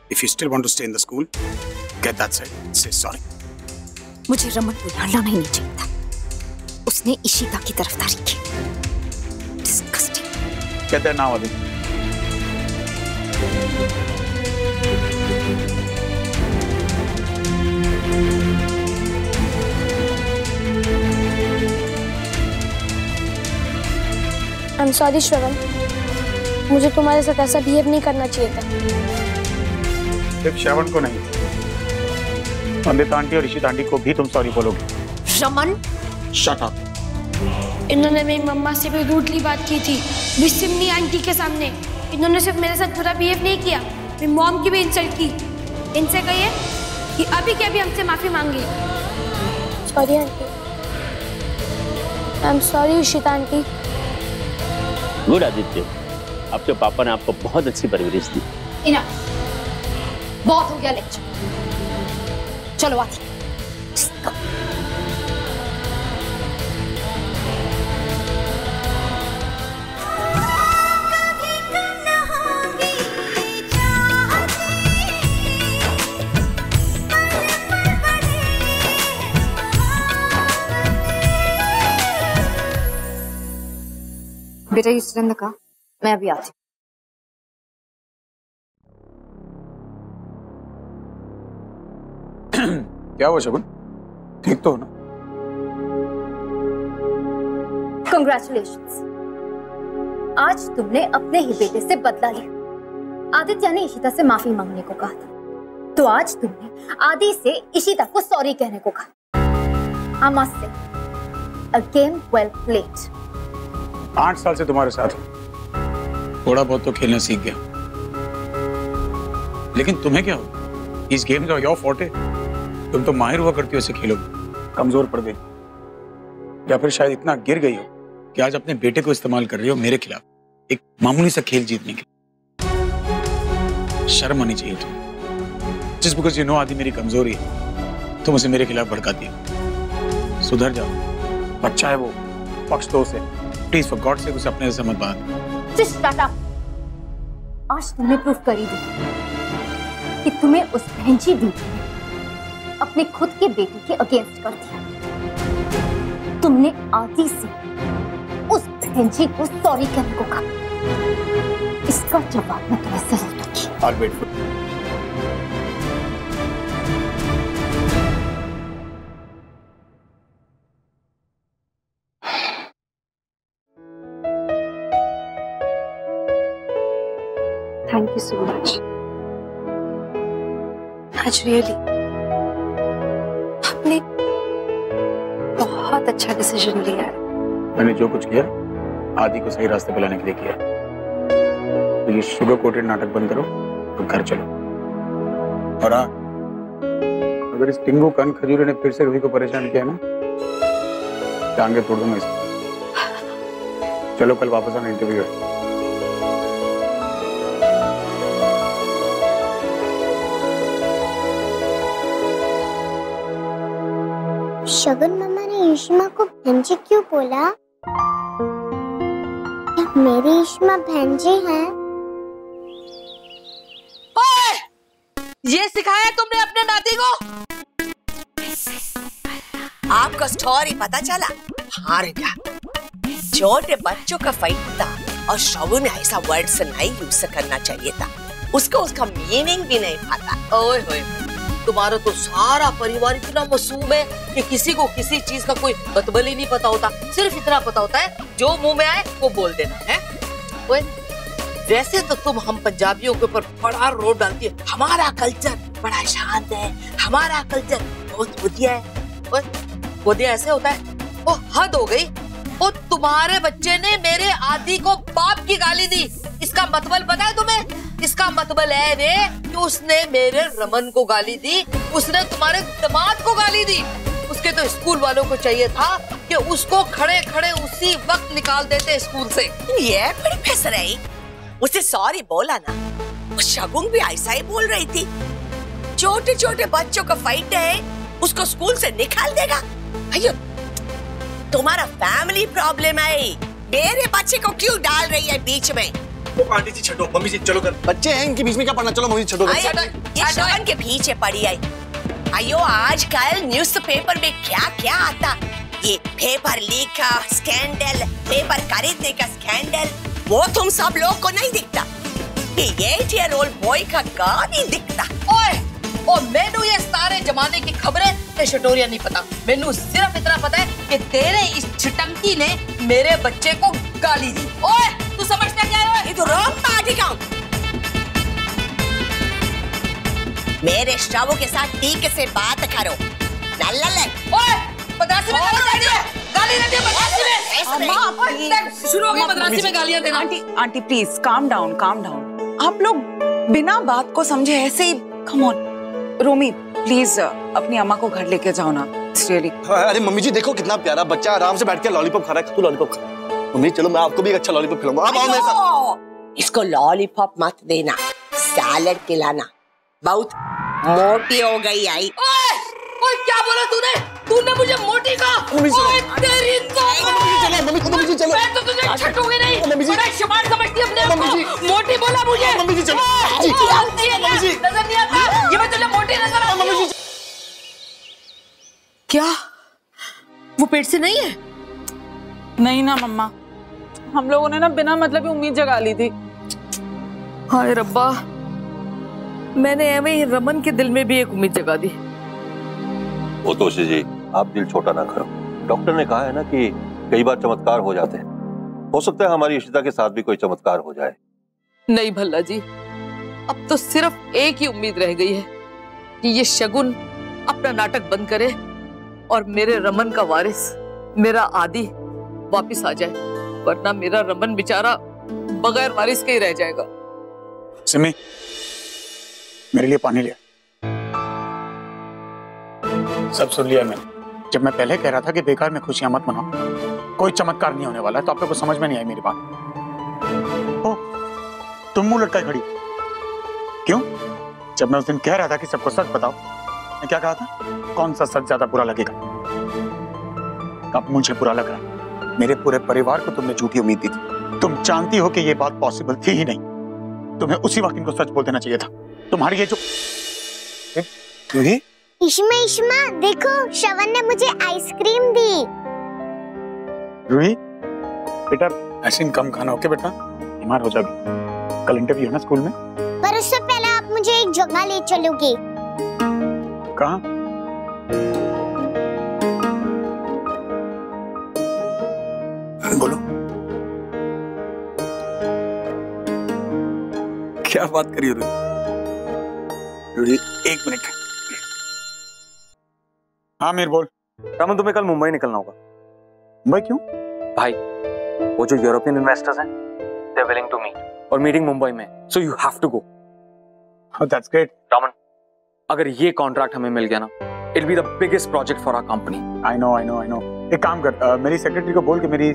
if you still want to stay in the school, get that said. Say sorry. मुझे रमन को यहाँ लाना ही नहीं चाहिए था। उसने इशिता की तरफदारी की। Disgusting. Get there now, Adi. I'm sorry, श्रवण। मुझे तुम्हारे साथ ऐसा बिहेव नहीं करना चाहिए था। सिर्फ श्रवण को नहीं, पंडित आंटी और ऋषित आंटी को भी तुम सॉरी बोलोगे। Raman, shut up. इन्होंने मेरी मम्मा से भी रूडली बात की थी, भी सिमनी आंटी के सामने। इन्होंने सिर्फ मेरे साथ बुरा बिहेव नहीं किया, मेरी मॉम की भी इंसल्ट की। इनसे कहिए कि अभी के अभी हमसे माफी मांगे। Sorry aunty. I am sorry Rishita aunty. Good Aditya, आपके पापा ने आपको बहुत अच्छी परवरिश दी। इना, बहुत हो गया लेक्चर। चलो आदि। बेटा इस तरह का मैं अभी आती हूँ। क्या हुआ शगुन, ठीक तो हो ना? Congratulations. आज तुमने अपने ही बेटे से बदला लिया। आदित्य ने इशिता से माफी मांगने को कहा था, तो आज तुमने आदि से इशिता को सॉरी कहने को कहा। I must say, a game well played. 8 साल से तुम्हारे साथ हूं, थोड़ा बहुत तो खेलना सीख गया, लेकिन तुम्हें क्या हो? इस गेम का योर फॉर्टे, तुम तो माहिर हुआ करती हो इसे खेलोगे, कमजोर पड़ गई या फिर शायद इतना गिर गई हो कि आज अपने बेटे को इस्तेमाल कर रही हो मेरे खिलाफ, एक मामूली सा खेल जीतने के लिए। शर्म आनी चाहिए तुम्हें। जस्ट बिकॉज यू नो आदि मेरी कमजोरी है, तुम उसे मेरे खिलाफ भड़काती हो। सुधर जाओ, बच्चा है वो, पक्ष दो से। प्लीज फॉर गॉड से उसे अपने से मत बात। Just shut up. आज तुमने प्रूफ कर ही दी कि तुम्हें उस बहनची दीदी ने अपने खुद के बेटे के अगेंस्ट कर दिया। तुमने आदि से उस बहनची को सॉरी कहने को कहा। इसका जवाब मैं तुम्हें जरूर दूंगी। I'll wait for you. Thank you so much. आज रियली आपने बहुत अच्छा डिसीजन लिया है। मैंने जो कुछ किया आदि को सही रास्ते पे लाने के लिए किया। तो ये शुगर कोटेड नाटक बंद करो और घर चलो। और हाँ, अगर इस टिंगू कन खजूरे ने फिर से रवि को परेशान किया ना, टांगे तोड़ दूंगा इसको। चलो कल वापस आना, इंटरव्यू है। शगुन मामा ने ईशमा को भंजी क्यों बोला? क्या मेरी ईशमा भंजी है? ओए! ये सिखाया तुमने अपने नाती को? आपका स्टोरी पता चला? हाँ रिया, छोटे बच्चों का फाइट था और शगुन ने ऐसा वर्ड से नहीं यूज करना चाहिए था। उसको उसका मीनिंग भी नहीं पता। ओए होए, तुम्हारा तो सारा परिवार इतना मासूम है कि किसी को किसी चीज का कोई मतलब ही नहीं पता होता। सिर्फ इतना पता होता है जो मुंह में आए वो बोल देना है। ओए, वैसे तो तुम हम पंजाबियों के ऊपर बड़ा रोड डालती है, हमारा कल्चर बड़ा शांत है, हमारा कल्चर बहुत बढ़िया है। ओए, बढ़िया ऐसे होता है? वो हद हो गई। वो तुम्हारे बच्चे ने मेरे आदि को बाप की गाली दी। इसका मतलब पता है तुम्हें? इसका मतलब है रे कि उसने मेरे रमन को गाली दी, उसने तुम्हारे दामाद को गाली दी। उसके तो स्कूल वालों को चाहिए था कि उसको खड़े खड़े उसी वक्त निकाल देते स्कूल से। ये बड़ी फंस रही। उसे सॉरी बोला ना, वो शगुन भी ऐसा ही बोल रही थी। छोटे छोटे बच्चों का फाइट है, उसको स्कूल से निकाल देगा। अयो, तुम्हारा फैमिली प्रॉब्लम है, मेरे बच्चे को क्यों डाल रही है बीच में? आंटी जी छोड़ो, मम्मी जी चलो कर, बच्चे हैं इनके बीच में क्या पढ़ना, चलो मम्मी जी छोड़ो। ये शगुन के पीछे पड़ी आई। अयो, आजकल न्यूज़पेपर में क्या क्या आता, ये पेपर लीक का स्कैंडल, पेपर खरीदने का स्कैंडल, वो तुम सब लोग को नहीं दिखता। ये 8 year old बॉय का गाने दिखता। ओए, और मैनू ये सारे जमाने की खबरें ते शटोरिया नहीं पता। मैनू सिर्फ इतना पता है कि तेरे इस छिटंकी ने मेरे बच्चे को गाली दी। ओए, तू समझता क्या है? ये तो रॉन्ग पार्टी का। मेरे श्रावों के साथ ठीक से बात करो। नल्ले, ओए, मद्रासी में गाली देते हैं, मद्रासी में। शुरू हो गई मद्रासी में गालियां देना। Aunty please calm down, calm down. आप लोग बिना बात को समझे ऐसे ही, कम ऑन। रोमी प्लीज अपनी अम्मा को घर लेके जाओ ना, रियली। अरे मम्मी जी देखो कितना प्यारा बच्चा आराम से बैठ के लॉलीपॉप खा रहा है, तू लॉलीपॉप खा। मम्मी चलो मैं आपको भी एक अच्छा लॉलीपॉप खिलाऊंगा, आप आओ मेरे साथ। इसको लॉलीपॉप मत देना, सैलेड खिलाना। बहुत मोटी हो गई आई। ओए, क्या बोला तूने? तूने मुझे मोटी कहा? ओए, तेरी तो मम्मी जी चलो। मैं तो तुझे छटूंगी नहीं। बड़ा शमार समझती है अपने आप को। मोटी बोला मुझे। मम्मी जी चलो। नजर नहीं आता? ये मैं तुझे मोटी नजर आती हूँ। क्या? वो पेट से नहीं है? नहीं ना मम्मा, हम लोगों ने ना बिना मतलब की उम्मीद जगा ली थी। हाय रब्बा, मैंने एवं ही रमन के दिल में भी एक उम्मीद जगा दी। वो तोशी जी, आप दिल छोटा ना करो। डॉक्टर ने कहा है ना कि कई बार चमत्कार हो जाते हैं, हो सकता है हमारी इशिता के साथ भी कोई चमत्कार हो जाए। नहीं भल्ला जी, अब तो सिर्फ एक ही उम्मीद रह गई है कि ये शगुन अपना नाटक बंद करे और मेरे रमन का वारिस, मेरा आदि वापिस आ जाए, वरना मेरा रमन बेचारा बगैर वारिस के ही रह जाएगा। सिमी, मेरे लिए पानी लिया। सब सुन लिया मैंने। जब मैं पहले कह रहा था कि बेकार में खुशियां मत मनाओ, कोई चमत्कार नहीं होने वाला है, तो आप लोगों को समझ में नहीं आई मेरी बात। ओ, तुम मुंह लटकाए खड़ी क्यों? जब मैं उस दिन कह रहा था कि सबको सच बताओ, मैं क्या कहा था? कौन सा सच ज्यादा बुरा लगेगा? अब मुझे बुरा लग रहा है। मेरे पूरे परिवार को तुमने झूठी उम्मीद दी थी। तुम जानती हो कि ये बात पॉसिबल थी ही नहीं। तुम्हें उसी वक्त इनको सच बोल देना चाहिए था। तुम्हारी ये जो इश्मा देखो, श्रवण ने मुझे आइसक्रीम दी। रूही बेटा, आइसक्रीम कम खाना, ओके बेटा? बीमार हो जाओगी। कल इंटरव्यू है ना स्कूल में। पर उससे पहले आप मुझे एक जगह ले चलोगे। कहाँ? बोलो। क्या बात करी रूही? एक मिनट। हाँ मीर बोल। रमन, तुम्हें कल मुंबई निकलना होगा। मुंबई क्यों? भाई, वो जो यूरोपियन इन्वेस्टर्स हैं, they are willing to meet, और मीटिंग मुंबई में, so you have to go. That's great. Raman, अगर ये कॉन्ट्रैक्ट हमें मिल गया ना, it be the biggest project for our company. I know. एक काम कर, मेरी सेक्रेटरी को बोल के मेरी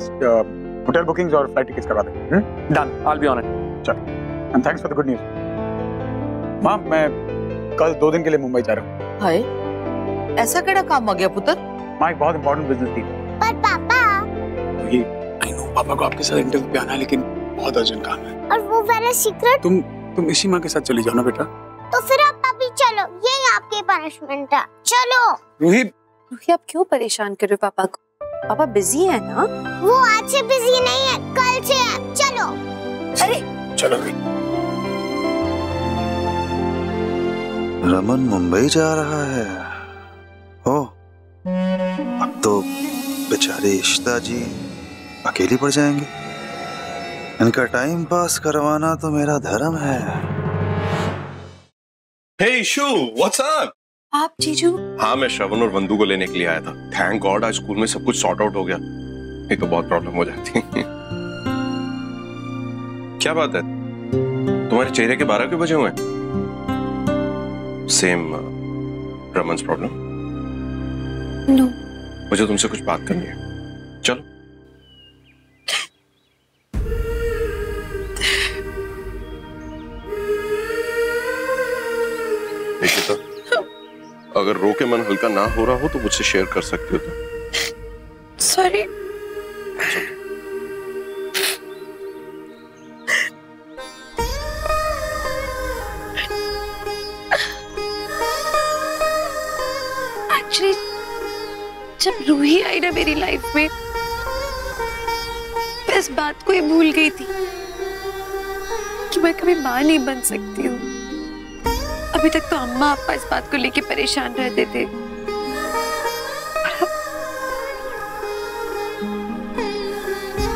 होटल बुकिंग्स और फ्लाइट टिकट्स करवा दे। Done, I will be on it. चल, and thanks for the good news. मां, मैं कल 2 दिन के लिए मुंबई जा रहा हूँ। हाय, ऐसा केड़ा काम आ गया पुत्र? मां, एक बहुत इंपॉर्टेंट बिजनेस थी। पर पापा, आई नो पापा को आपके साथ इंटरव्यू पे आना है, लेकिन बहुत अर्जेंट काम है। और वो वाला सीक्रेट? तुम इसी माँ के साथ चली जाओ ना बेटा। तो फिर आप पापी चलो, यही आपकी पनिशमेंट है। चलो। रूही, आप क्यों परेशान कर रहे हो पापा को? पापा बिजी है ना? वो आज से बिजी नहीं है, कल से है। चलो। अरे चलो रूही। रमन मुंबई जा रहा है। ओ, अब तो बेचारे इशिता जी अकेली पड़ जाएंगे। इनका टाइम पास करवाना तो मेरा धर्म है। हे इशू, व्हाट्स अप? आप जीजू? हाँ, मैं श्रवण और वंदू को लेने के लिए आया था। थैंक गॉड आज स्कूल में सब कुछ सॉर्ट आउट हो गया, नहीं तो बहुत प्रॉब्लम हो जाती। क्या बात है, तुम्हारे चेहरे के 12 क्यों बजे हुए? Same Raman's problem? नो। मुझे तुमसे कुछ बात करनी है। चलो। इशिता, अगर रो के मन हल्का ना हो रहा हो तो मुझसे शेयर कर सकते हो तो। सॉरी। एक्चुअली जब रूही आई ना मेरी लाइफ में, मैं इस बात को ही भूल गई थी कि मैं कभी माँ नहीं बन सकती हूँ। अभी तक तो अम्मा अपा इस बात को लेके परेशान रहते थे।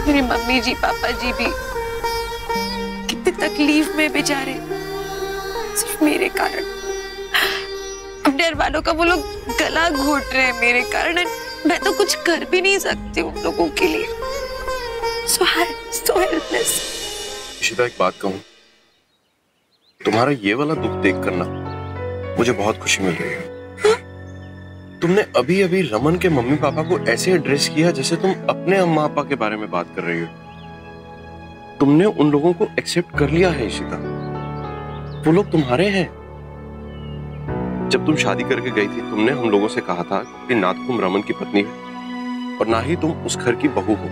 मेरी मम्मी जी पापा जी भी कितनी तकलीफ में बेचारे, सिर्फ मेरे कारण। अपने घर वालों का वो लोग गला घोट रहे हैं मेरे कारण। मैं तो कुछ कर भी नहीं सकती उन लोगों के लिए। So helpless। इशिता, एक बात कहूं, तुम्हारा ये वाला दुख देख कर ना मुझे बहुत खुशी मिल रही है। तुमने अभी अभी रमन के मम्मी पापा को ऐसे एड्रेस किया जैसे तुम अपने अम्मा पापा के बारे में बात कर रही हो। तुमने उन लोगों को एक्सेप्ट कर लिया है इशिता, वो लोग तुम्हारे हैं। जब तुम शादी करके गई थी तुमने हम लोगों से कहा था कि ना तुम रमन की पत्नी हो और ना ही तुम उस घर की बहू हो,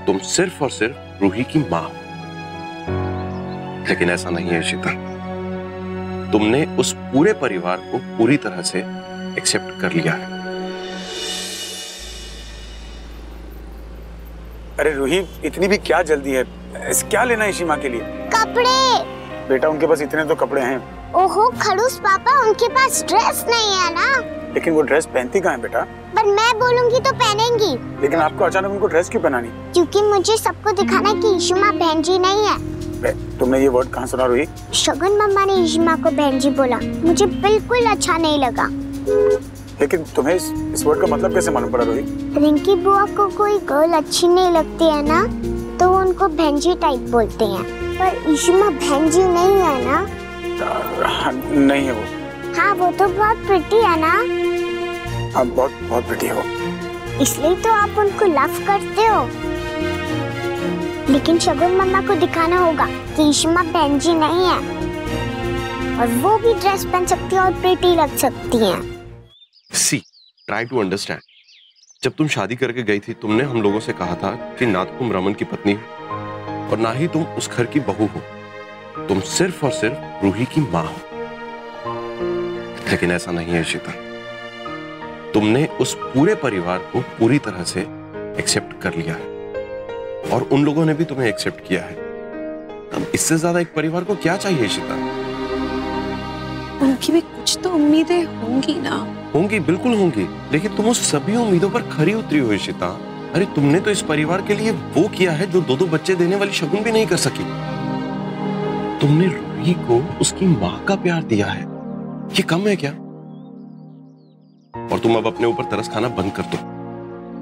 तुम सिर्फ और सिर्फ रूही की मां हो। लेकिन ऐसा नहीं है इशिता, तुमने उस पूरे परिवार को पूरी तरह से एक्सेप्ट कर लिया है। अरे रूही, इतनी भी क्या जल्दी है? क्या लेना है इशिमा के लिए? कपड़े। बेटा उनके पास इतने तो कपड़े हैं। ओहो खड़ूस पापा, उनके पास ड्रेस नहीं है ना। लेकिन वो ड्रेस पहनती कहाँ है बेटा? पर मैं बोलूंगी तो पहनेंगी। लेकिन आपको अचानक उनको ड्रेस क्यों पहनानी? क्योंकि मुझे सबको दिखाना कि इशिमा बहन जी नहीं है। तुमने ये वर्ड कहाँ सुना रूही? शगुन मम्मा ने इशिमा को बहन जी बोला, मुझे बिल्कुल अच्छा नहीं लगा। लेकिन तुम्हें इस वर्ड का मतलब कैसे मालूम पड़ा रूही? रिंकी बुआ को कोई गर्ल अच्छी नहीं लगती है ना, तो वो उनको बहन जी टाइप बोलते हैं। पर इशिमा बहन जी नहीं है ना? नहीं है वो। हाँ, वो तो बहुत प्रिटी है ना। हाँ, बहुत प्रिटी हो। इसलिए तो आप उनको लव करते हो। लेकिन शगुन मम्मा को दिखाना होगा कि इशिमा बहन जी नहीं है, और वो भी ड्रेस पहन सकती है और प्रिटी लग सकती है। सी, ट्राई टू अंडरस्टैंड। जब तुम शादी करके गई थी तुमने हम लोगों से कहा था कि ना तुम रमन की पत्नी हो और ना ही तुम उस घर की बहू हो, तुम सिर्फ और सिर्फ रूही की मां हो। लेकिन ऐसा नहीं है इशिता, तुमने उस पूरे परिवार को पूरी तरह से एक्सेप्ट कर लिया है और उन लोगों ने भी तुम्हें एक्सेप्ट किया है। अब इससे ज्यादा एक परिवार को क्या चाहिए इशिता? उनकी भी कुछ तो उम्मीदें होंगी ना। होंगी, बिल्कुल होंगी, लेकिन तुम उस सभी उम्मीदों पर खरी उतरी हो इशिता। अरे तुमने तो इस परिवार के लिए वो किया है जो 2-2 बच्चे देने वाली शगुन भी नहीं कर सकी। तुमने रूही को उसकी मां का प्यार दिया है, ये कम है क्या? और तुम अब अपने ऊपर तरस खाना बंद कर दो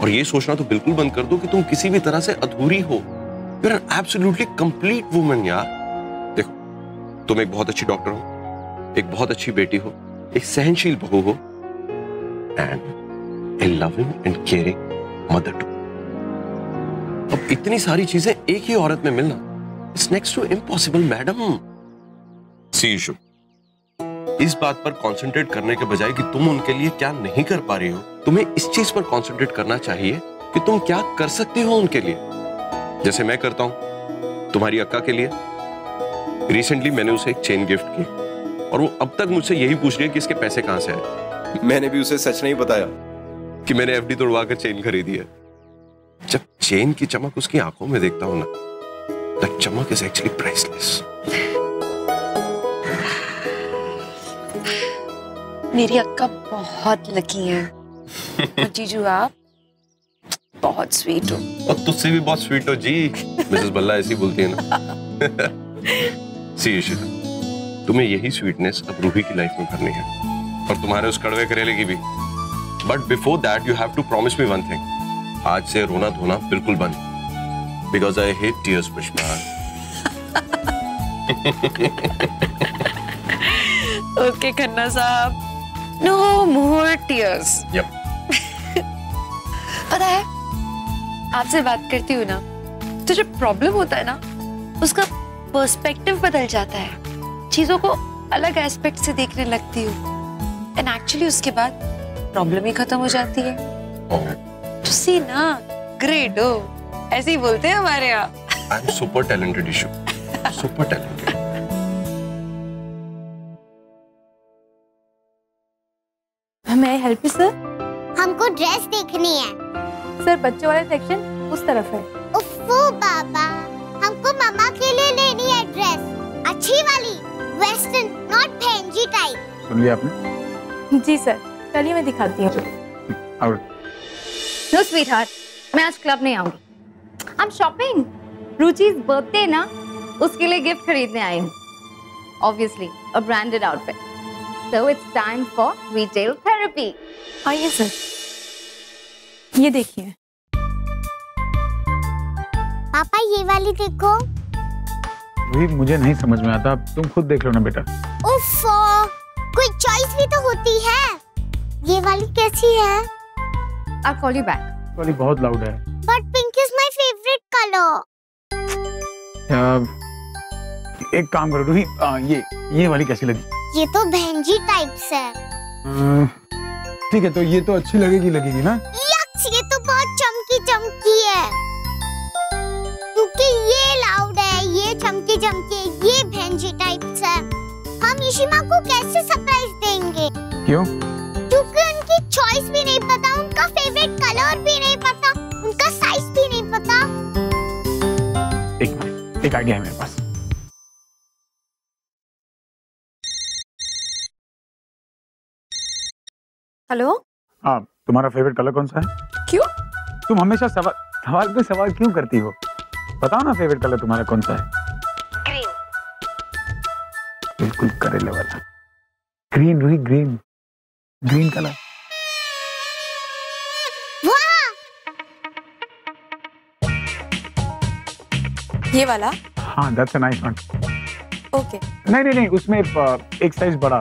और ये सोचना तो बिल्कुल बंद कर दो कि तुम किसी भी तरह से अधूरी हो। You are an absolutely complete woman यार। देखो, तुम एक बहुत अच्छी डॉक्टर हो, एक बहुत अच्छी बेटी हो, एक सहनशील बहू हो, and a loving and caring mother too. अब इतनी सारी चीजें एक ही औरत में मिलना it's next to impossible madam. See issue, इस बात पर कंसंट्रेट करने के बजाय कि तुम उनके लिए क्या नहीं कर पा रही हो, तुम्हें इस चीज पर कंसंट्रेट करना चाहिए कि तुम क्या कर सकती हो उनके लिए। जैसे मैं करता हूं तुम्हारी अक्का के लिए। रिसेंटली मैंने उसे एक चेन गिफ्ट की और वो अब तक मुझसे यही पूछ रही है कि इसके पैसे कहां से आए। मैंने भी उसे सच नहीं बताया कि मैंने एफडी तोड़वा कर चेन खरीदी है। जब चेन की चमक उसकी आंखों में देखता हूं ना, दैट चमक इज एक्चुअली प्राइसलेस। मेरी अक्का बहुत लकी है। और जीजू आप बहुत स्वीट हो। और तुझसे भी बहुत स्वीट हो जी। मिसेस बल्ला ऐसी बोलती है ना। सी इशिता, तुम्हें यही स्वीटनेस अब रूही की लाइफ में भरनी है और तुम्हारे उस कड़वे करेले की भी। But before that you have to promise me one thing, आज से रोना धोना बिल्कुल बंद, because I hate tears Pushpa. Okay Khanna साहब, नो मोर टीयर्स। यप। पता है, आपसे बात करती हूँ ना, तो जब प्रॉब्लम होता है ना, उसका पर्सपेक्टिव बदल जाता है, चीजों को अलग एस्पेक्ट से देखने लगती हूँ, एंड एक्चुअली उसके बाद प्रॉब्लम ही खत्म हो जाती है। तो सी ना, ग्रेट हो, ऐसे ही बोलते हैं हमारे यहाँ। I am super talented issue, super talented. मैं हेल्प यू सर? हमको ड्रेस देखनी है। सर बच्चों वाले सेक्शन उस तरफ है। उफ़्फ़ो बाबा, हमको मम्मा के लिए लेनी है ड्रेस, अच्छी वाली, वेस्टर्न, नॉट फैंसी टाइप। सुन लिया आपने? जी सर, चलिए मैं दिखाती हूँ। नो स्वीटहार्ट, मैं आज क्लब नहीं आऊंगी। I am shopping. Ruchi's birthday ना, उसके लिए गिफ्ट खरीदने आई हूँ। Obviously, a branded outfit. So it's time for retail therapy. आइए सर, ये देखिए। पापा ये वाली देखो। वही मुझे नहीं समझ में आता, तुम खुद देख लो ना बेटा। उफ़्फ़ो, कोई चॉइस भी तो होती है। ये वाली कैसी है? I'll call you back. वाली बहुत लाउड है। But pink is my favorite color. एक काम करो रूही, ये वाली कैसी लगी? ये तो भेंजी टाइप्स है। ठीक है, तो ये तो अच्छी लगेगी ना? यक्स, ये तो बहुत चमकी है। क्योंकि ये लाउड है, ये चमकी, ये भेंजी टाइप्स है। हम इशिमा को कैसे सरप्राइज देंगे? क्यों? क्योंकि उनकी चॉइस भी नहीं पता, उनका फेवरेट कलर भी नहीं पता, उनका साइज भी नहीं पता। एक आइडिया है मेरे पास। हेलो? हाँ, तुम्हारा फेवरेट कलर कौन सा है? क्यों? तुम हमेशा सवाल पे सवाल क्यों करती हो? बताओ ना फेवरेट कलर तुम्हारा कौन सा है? ग्रीन। बिल्कुल करेले वाला। Green Ruhi, green colour. ये वाला? हाँ, that's a nice one. Okay. नहीं, उसमें एक साइज बड़ा,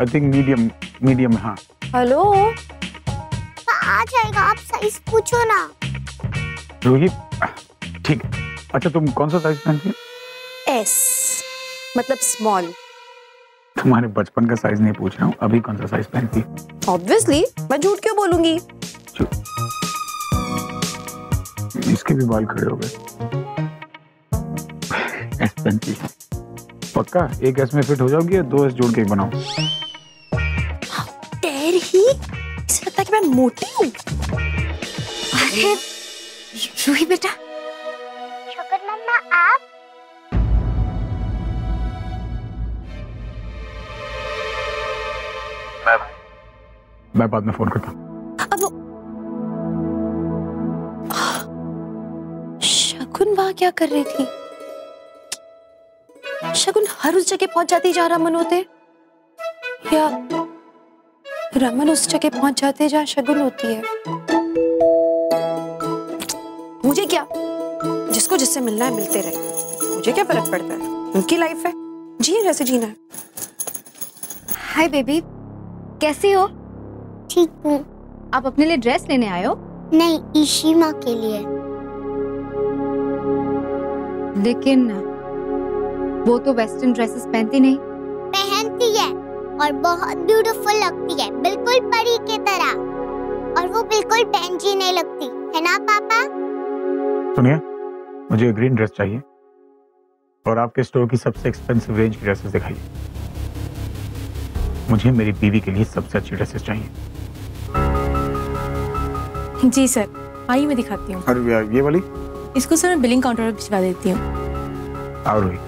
आई थिंक मीडियम। हाँ। हेलो? आ जाएगा, आप साइज पूछो ना। रूही, ठीक। अच्छा, तुम कौन सा साइज पहनती हो? एस, मतलब स्मॉल। तुम्हारे बचपन का साइज नहीं पूछ रहा हूँ, अभी कौन सा साइज पहनती हो? ऑब्वियसली, मैं झूठ क्यों बोलूंगी? इसके भी बाल खड़े हो गए। एस पहनती है। पक्का एक एस में फिट हो जाओगी या 2 एस जोड़ के बनाओ? ही इसे लगता है कि मैं मोटी हूँ। अरे रूही बेटा। शक्कर मम्मा, आप? मैं बाद में फोन करता हूँ। शगुन वहां क्या कर रही थी? शगुन हर उस जगह पहुंच जाती जहाँ रमन होते, या रमन उस जगह पहुंच जाते हैं जहाँ शगुन होती है? मुझे क्या, जिसको जिससे मिलना है मिलते रहे, मुझे क्या फर्क पड़ता है? उनकी लाइफ है, जिए जैसे जीना है। हाय बेबी, कैसी हो? ठीक हूँ। आप अपने लिए ड्रेस लेने आए हो? नहीं, इशिमा के लिए। लेकिन वो तो वेस्टर्न ड्रेसेस पहनती नहीं। पहनती है और बहुत ब्यूटीफुल लगती है, बिल्कुल परी की तरह। और वो बिल्कुल बेंजी नहीं लगती, है ना पापा? सुनिए, मुझे ग्रीन ड्रेस चाहिए और आपके स्टोर की सबसे एक्सपेंसिव रेंज की ड्रेसेस दिखाइए। मुझे मेरी बीवी के लिए सबसे अच्छी ड्रेसेस चाहिए। जी सर, आइए मैं दिखाती हूँ। और ये वाली? इसको सर मैं बिलिंग काउंटर पर भिजवा देती हूँ। आओ रोही।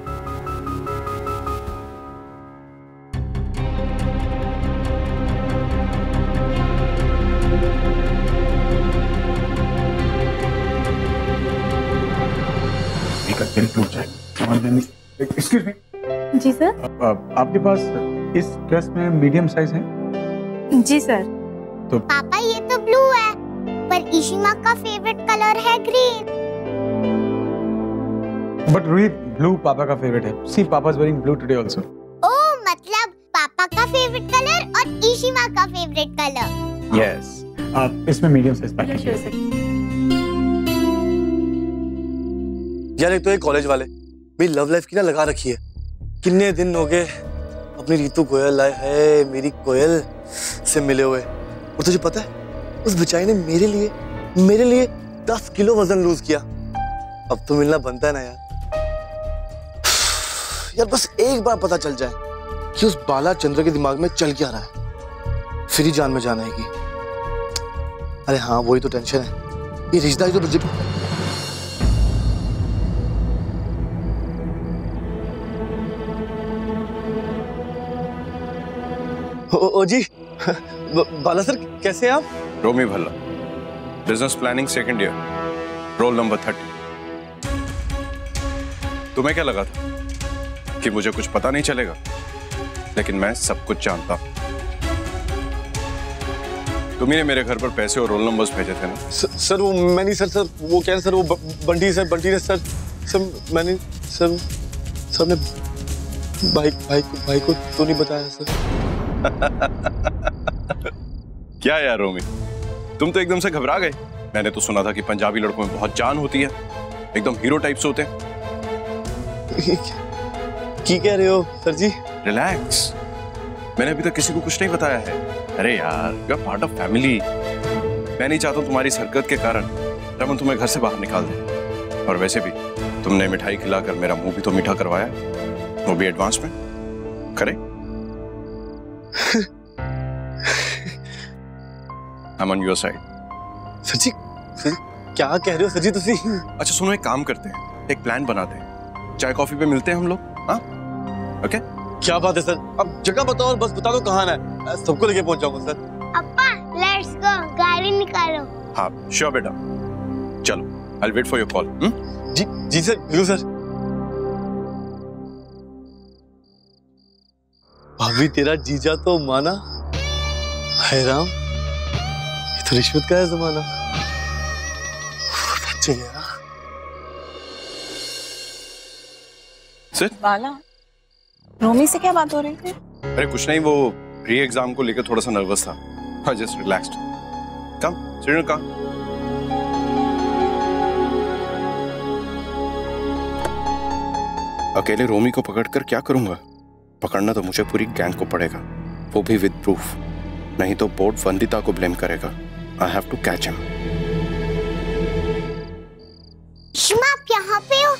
Excuse me. जी सर। आपके पास इस ड्रेस में मीडियम साइज है? जी सर। तो पापा ये तो ब्लू है, पर इशिमा का फेवरेट कलर है ग्रीन। बट रूही, ब्लू पापा का फेवरेट है। सी, पापा is wearing blue today also. Oh, मतलब पापा का फेवरेट कलर और इशिमा का फेवरेट कलर। यस। इसमें मीडियम साइज पैक कीजिए। यार एक तो ये कॉलेज वाले मेरी लव लाइफ की ना लगा रखी है। कितने दिन हो गए अपनी रीतू कोयल आए है मेरी कोयल से मिले हुए। और तुझे पता है उस बेचारी ने मेरे लिए 10 किलो वजन लूज किया। अब तो मिलना बनता है ना यार। यार बस एक बार पता चल जाए कि उस बाला चंद्र के दिमाग में चल क्या रहा है, फिर ही जान में जान आएगी। अरे हाँ वही तो टेंशन है, ये रिश्ता तो मुझे ओ जी बाला सर कैसे हैं आप? Romi Bhalla, business planning second year, roll number 30। तुम्हें क्या लगा था कि मुझे कुछ पता नहीं चलेगा? लेकिन मैं सब कुछ जानता हूं। तुम्ही ने मेरे घर पर पैसे और रोल नंबर्स भेजे थे ना? सर वो मैं नहीं सर वो क्या है सर, वो बंटी ने सर मैंने सर ने भाई को तो नहीं बताया सर। क्या यार रोमी, तुम तो एकदम से घबरा गए। मैंने तो सुना था कि पंजाबी लड़कों में बहुत जान होती है, एकदम हीरो टाइप्स होते हैं। की कह रहे हो सर जी? रिलैक्स, मैंने अभी तक किसी को कुछ नहीं बताया है। अरे यार you are part of family. मैं नहीं चाहता तुम्हारी इस हरकत के कारण रमन तुम्हें घर से बाहर निकाल दे। और वैसे भी तुमने मिठाई खिलाकर मेरा मुंह भी तो मीठा करवाया, वो भी एडवांस में। करे I'm on your side. Sir ji क्या कह रहे हो सर जी तुसी? अच्छा सुनो, एक काम करते हैं, एक प्लान बनाते हैं, चाय कॉफी पे मिलते हैं हम लोग। हाँ ओके? क्या बात है सर, अब जगह बताओ और बस बता दो कहाँ है, सबको लेके पहुंच जाऊंगा सर। अप्पा लेट्स गो, गाड़ी निकालो। हाँ श्योर बेटा, चलो I'll wait for your call. जी सर बिल्कुल सर। भाभी तेरा जीजा तो माना है राम, ये तो रिश्वत का है जमाना। बच्चे गया बाला, रोमी से क्या बात हो रही थी? अरे कुछ नहीं, वो री एग्जाम को लेकर थोड़ा सा नर्वस था। हाँ जस्ट रिलैक्स्ड। कम सिट का। अकेले रोमी को पकड़कर क्या करूंगा? पकड़ना तो मुझे पूरी गैंग को पड़ेगा, वो भी विद प्रूफ, नहीं तो बोर्ड वंदिता को ब्लेम करेगा। I have to catch him. Shima आप यहाँ पे हो?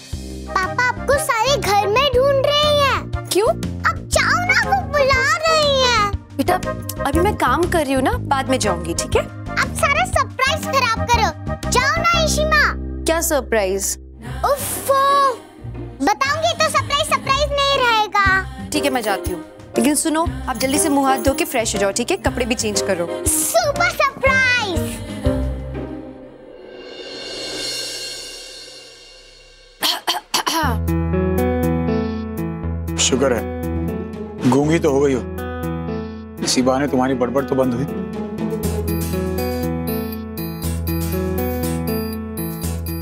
पापा आपको सारे घर में ढूंढ रहे हैं। क्यों? अब जाओ ना, वो बुला रही हैं। बेटा अभी मैं काम कर रही हूँ ना, बाद में जाऊंगी ठीक है? अब सारा सरप्राइज खराब करो, जाओ ना इशिमा। क्या सरप्राइज? उफ़्फ़ो, बताऊंगी तो सरप्राइज नहीं रहेगा। ठीक है मैं जाती हूँ, लेकिन सुनो आप जल्दी से मुंह हाथ धो के फ्रेश हो जाओ ठीक है? कपड़े भी चेंज करो। Super surprise. शुक्र है गूंगी तो हो गई हो, इसी बहाने तुम्हारी बड़बड़ तो बंद हुई।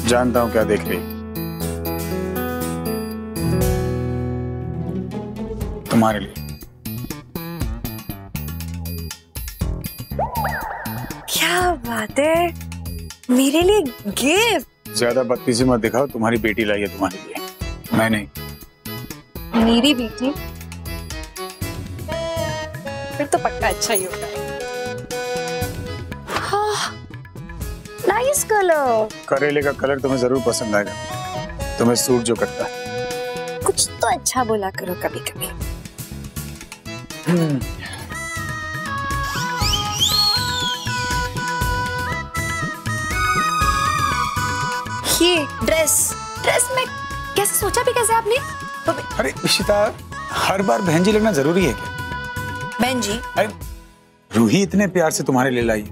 जानता हूं क्या देख रही तुम्हारे लिए। क्या बात है, मेरे लिए गिफ्ट? ज्यादा बत्तीसी मत दिखाओ, तुम्हारी बेटी लाई है तुम्हारे लिए, मैं नहीं। मेरी बेटी? फिर तो पक्का अच्छा ही होगा। Nice colour. करेले का कलर तुम्हें जरूर पसंद आएगा, तुम्हें सूट जो करता है। कुछ तो अच्छा बोला करो कभी कभी। ये ड्रेस में कैसे सोचा भी कैसे आपने? अरे इशिता, हर बार बहन जी लगना जरूरी है क्या? बहन जी? अरे रूही इतने प्यार से तुम्हारे लिए लाई,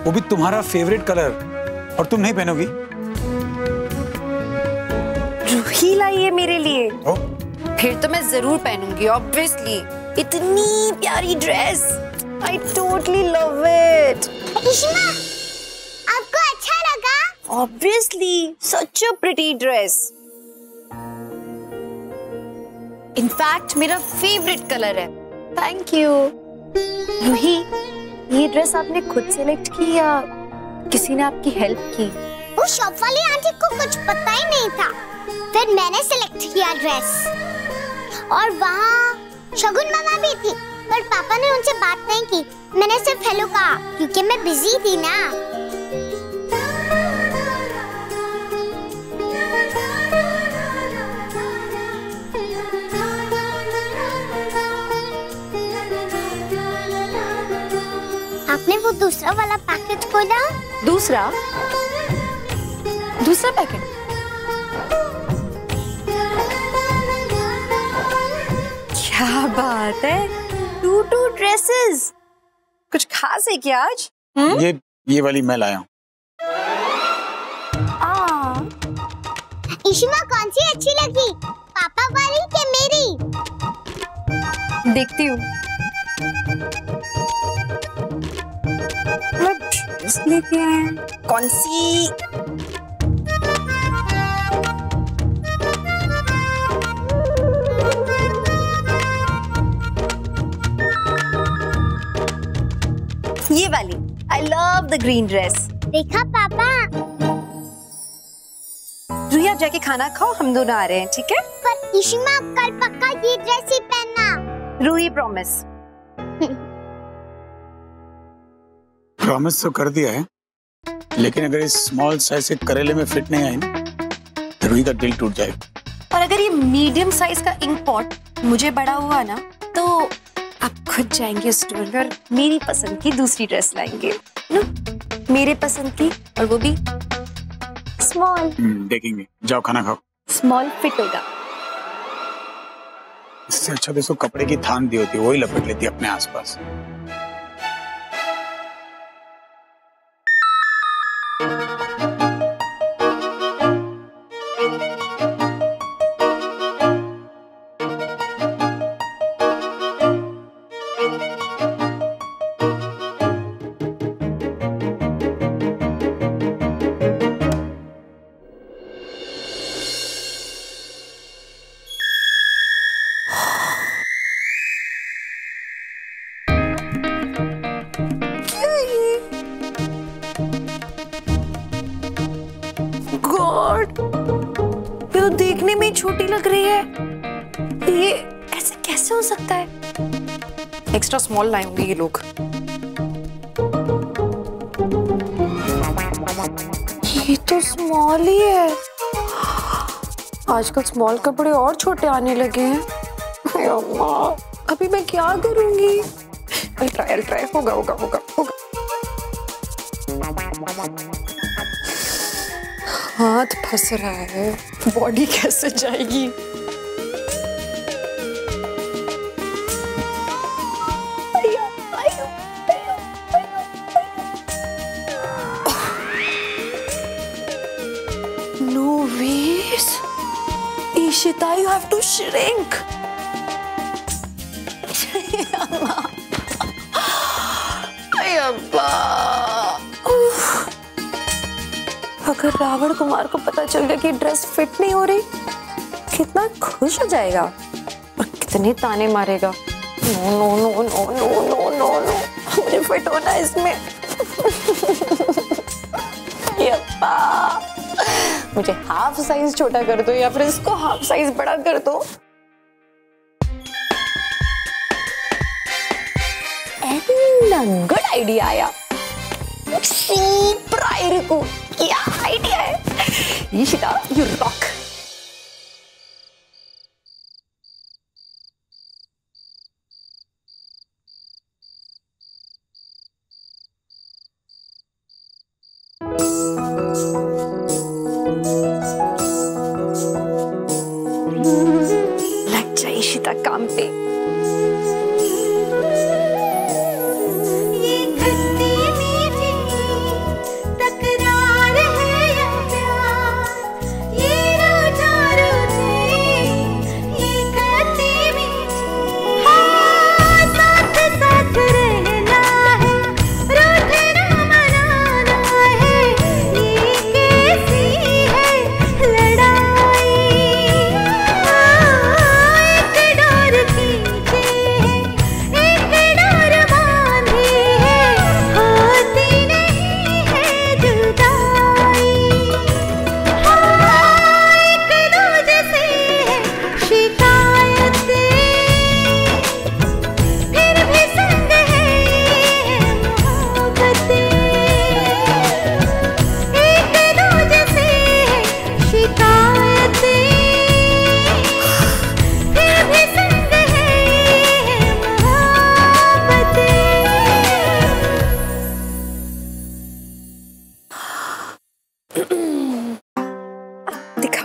वो भी तुम्हारा फेवरेट कलर, और तुम नहीं पहनोगी? रूही लाई है मेरे लिए? फिर तो मैं जरूर पहनूंगी ऑब्वियसली। इतनी प्यारी dress, I totally love it. Ishima, आपको अच्छा लगा? Obviously, such a pretty dress. In fact मेरा फेवरेट कलर है। Thank you. रूही, ये ड्रेस आपने खुद सेलेक्ट की या किसी ने आपकी हेल्प की? वो शॉप वाली आंटी को कुछ पता ही नहीं था, फिर मैंने सिलेक्ट किया ड्रेस और वहाँ शगुन मामा भी थी, पर पापा ने उनसे बात नहीं की। मैंने सिर्फ हेलो कहा क्योंकि मैं बिजी थी ना। आपने वो दूसरा वाला पैकेट खोला? दूसरा पैकेट? क्या बात है, 2 ड्रेसेस। कुछ खास है क्या आज? ये वाली मैं लाया हूँ। इशिमा कौन सी अच्छी लगी, पापा वाली कि मेरी? देखती हूँ। लेके आए कौन सी? ये वाली। I love the green dress. देखा पापा? रूही आप जाके खाना खाओ, हम दोनों आ रहे हैं, ठीक है? पर इशिमा कल पक्का ये ड्रेस ही पहनना। रूही प्रॉमिस। प्रॉमिस तो कर दिया है, लेकिन अगर इस स्मॉल साइज से करेले में फिट नहीं आई ना तो रूही का दिल टूट जाएगा। और अगर ये मीडियम साइज का इंक पॉट मुझे बड़ा हुआ ना तो आप खुद जाएंगे स्टोर में और मेरी पसंद की दूसरी ड्रेस लाएंगे ना, मेरे पसंद की, और वो भी स्मॉल। देखेंगे, जाओ खाना खाओ। स्मॉल फिट होगा। इससे अच्छा तो इसको कपड़े की थान दी होती है, वही लपेट लेती है अपने आसपास। ये तो देखने में छोटी लग रही है, ये ऐसे कैसे हो सकता है? एक्स्ट्रा स्मॉल लाए होंगे ये लोग। ये तो स्मॉल ही है। आजकल स्मॉल कपड़े और छोटे आने लगे हैं। अम्मा, अभी मैं क्या करूंगी? ट्राई होगा। हाथ फंस रहा है, बॉडी कैसे जाएगी? No ways, Ishita, you have to shrink. अगर रावण कुमार को पता चल गया कि ड्रेस फिट नहीं हो रही, कितना खुश हो जाएगा और कितने ताने मारेगा। No no no no no no no no, मुझे फिट होना है इसमें। यप्पा, मुझे हाफ साइज छोटा कर दो या फिर इसको हाफ साइज बड़ा कर दो। गुड आइडिया आया। प्रायर को क्या आइडिया है? ईशिता, यू रॉक। लग जाए ईशिता काम पे।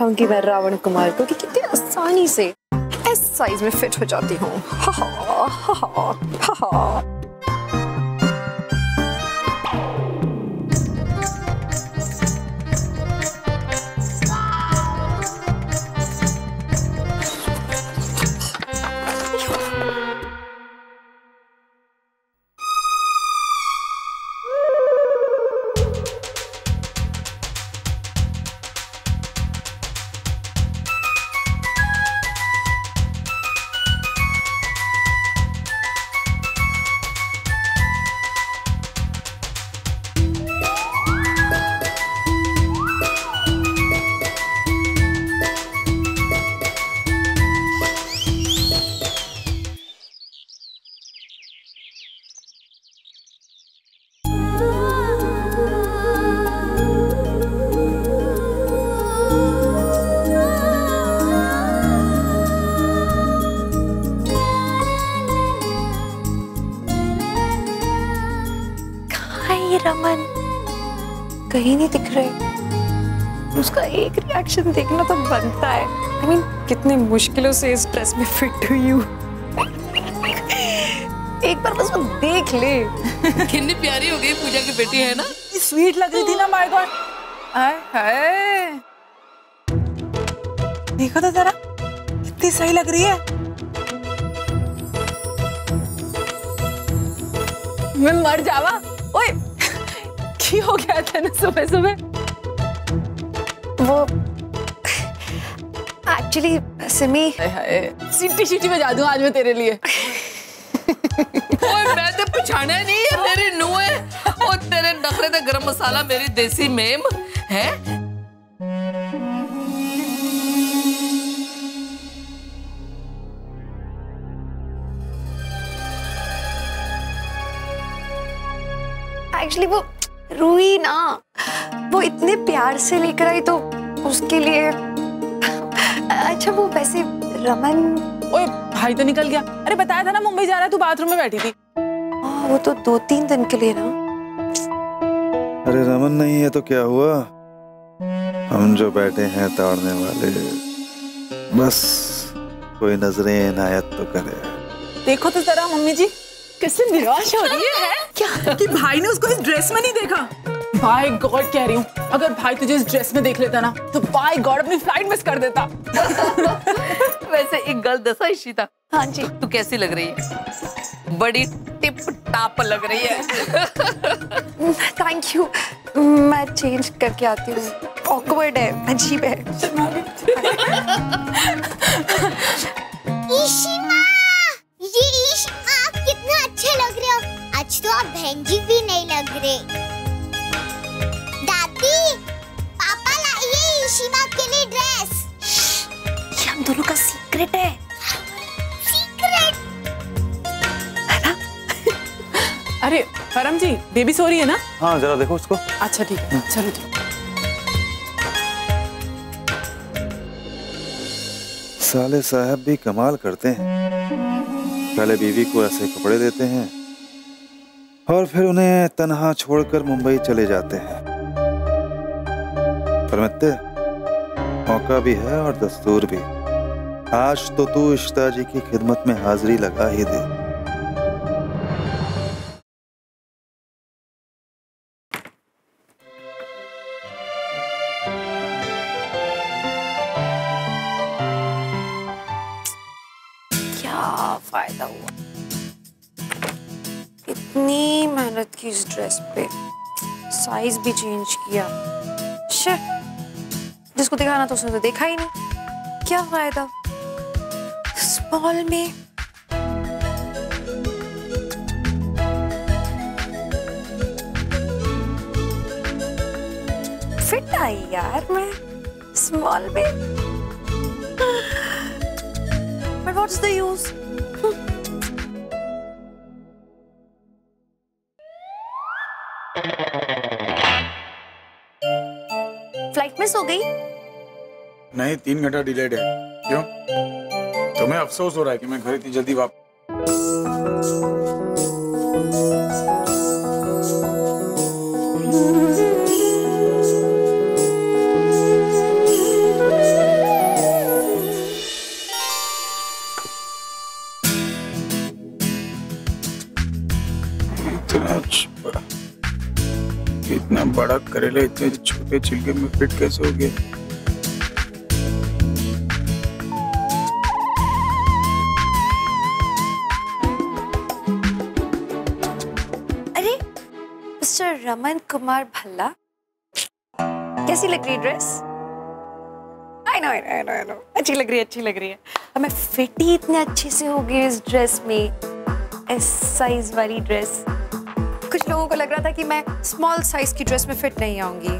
दिखाऊंगी मैं रावण कुमार को कि कितनी आसानी से इस साइज में फिट हो जाती हूँ। हा हा हा हा हा। रमन कहीं नहीं दिख रहे। उसका एक रिएक्शन देखना तो बनता है। I mean, कितने मुश्किलों से इस ड्रेस में फिट हुई हूँ। एक बार बस वो देख ले। कितनी प्यारी हो गई पूजा की बेटी है ना। स्वीट लग रही थी ना। माय गॉड, हाय देखो तो जरा कितनी सही लग रही है। मैं मर जावा। ओए क्या हो गया था ना सुबह सुबह? वो एक्चुअली सिमी सीटी बजा दूं आज मैं तेरे लिए। ओए मैं तो पछाना नहीं है, मेरी नूह है। और तेरे नखरे ते गरम मसाला मेरी देसी मेम है। एक्चुअली वो रूही ना, वो इतने प्यार से लेकर आई तो उसके लिए। अच्छा वो वैसे रमन। ओए भाई तो निकल गया। अरे बताया था ना मुंबई जा रहा है, तू बाथरूम में बैठी थी। वो तो 2-3 दिन के लिए ना। अरे रमन नहीं है तो क्या हुआ, हम जो बैठे हैं ताड़ने वाले, बस कोई नजरें इनायत तो करे। देखो तो जरा मम्मी जी कैसे निराश हो रही है क्या कि भाई ने उसको इस ड्रेस में नहीं देखा। बाय गॉड कह रही हूँ, अगर भाई तुझे इस ड्रेस में देख लेता ना तो बाय गॉड अपनी फ्लाइट मिस कर देता। वैसे एक गल दसा इशिता। हाँ जी। तू कैसी लग रही है? बड़ी टिप टाप लग रही है। थैंक यू, मैं चेंज करके आती हूँ। ऑकवर्ड है, अजीब है। ईशिमा, ये ईशिमा आप कितना अच्छे लग रहे हो। आज तो आप बहन जी भी नहीं लग रहे। दादी, पापा लाइए ईशिमा के लिए ड्रेस। ये हम दोनों का सीक्रेट है। सीक्रेट? अरे परम जी, बेबी सो रही है ना? हाँ जरा देखो उसको। अच्छा ठीक है, चलो ठीक। साले साहब भी कमाल करते हैं, पहले बीवी को ऐसे कपड़े देते हैं और फिर उन्हें तन्हा छोड़कर मुंबई चले जाते हैं। पर मित्ते, मौका भी है और दस्तूर भी। आज तो तू इश्ता जी की खिदमत में हाजिरी लगा ही दे। क्या फायदा हुआ, इतनी मेहनत की इस ड्रेस पे, साइज भी चेंज किया। शे, जिसको दिखाना था उसने तो देखा ही नहीं। क्या फायदा स्मॉल में। फिट आई यार मैं स्मॉल में। But what's the use? Flight miss हो गई? नहीं, 3 घंटा डिलेड है। क्यों? तुम्हें अफसोस हो रहा है कि मैं घर इतनी जल्दी वापस। बड़ा। इतना बड़ा करेला इतने छोटे छिलके में फिट कैसे हो गया? अरे मिस्टर रमन कुमार भल्ला, कैसी लग रही है ड्रेस? I know. अच्छी लग रही है। अब मैं फिट ही इतने अच्छे से हो गई इस ड्रेस में, एस साइज वाली ड्रेस। कुछ लोगों को लग रहा था कि मैं स्मॉल साइज की ड्रेस में फिट नहीं आऊंगी,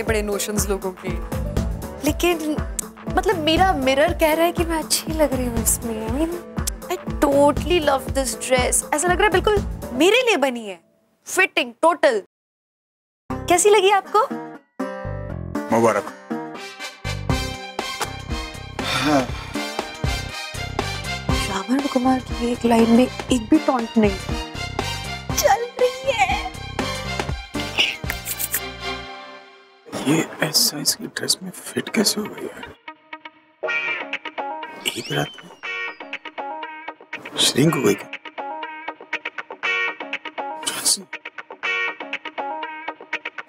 बड़े लोशंस लोगों के। लेकिन मतलब मेरा मिरर कह रहा है कि मैं अच्छी लग रही हूँ इसमें। I totally love this dress। ऐसा लग रहा है बिल्कुल मेरे लिए बनी है, फिटिंग टोटल। कैसी लगी आपको? मुबारक। रावण कुमार की एक लाइन में एक भी टॉन्ट नहीं चल रही है। ये एस साइज की ड्रेस में फिट कैसे हो गई यार? एक रात में श्रिंक हो गई क्या?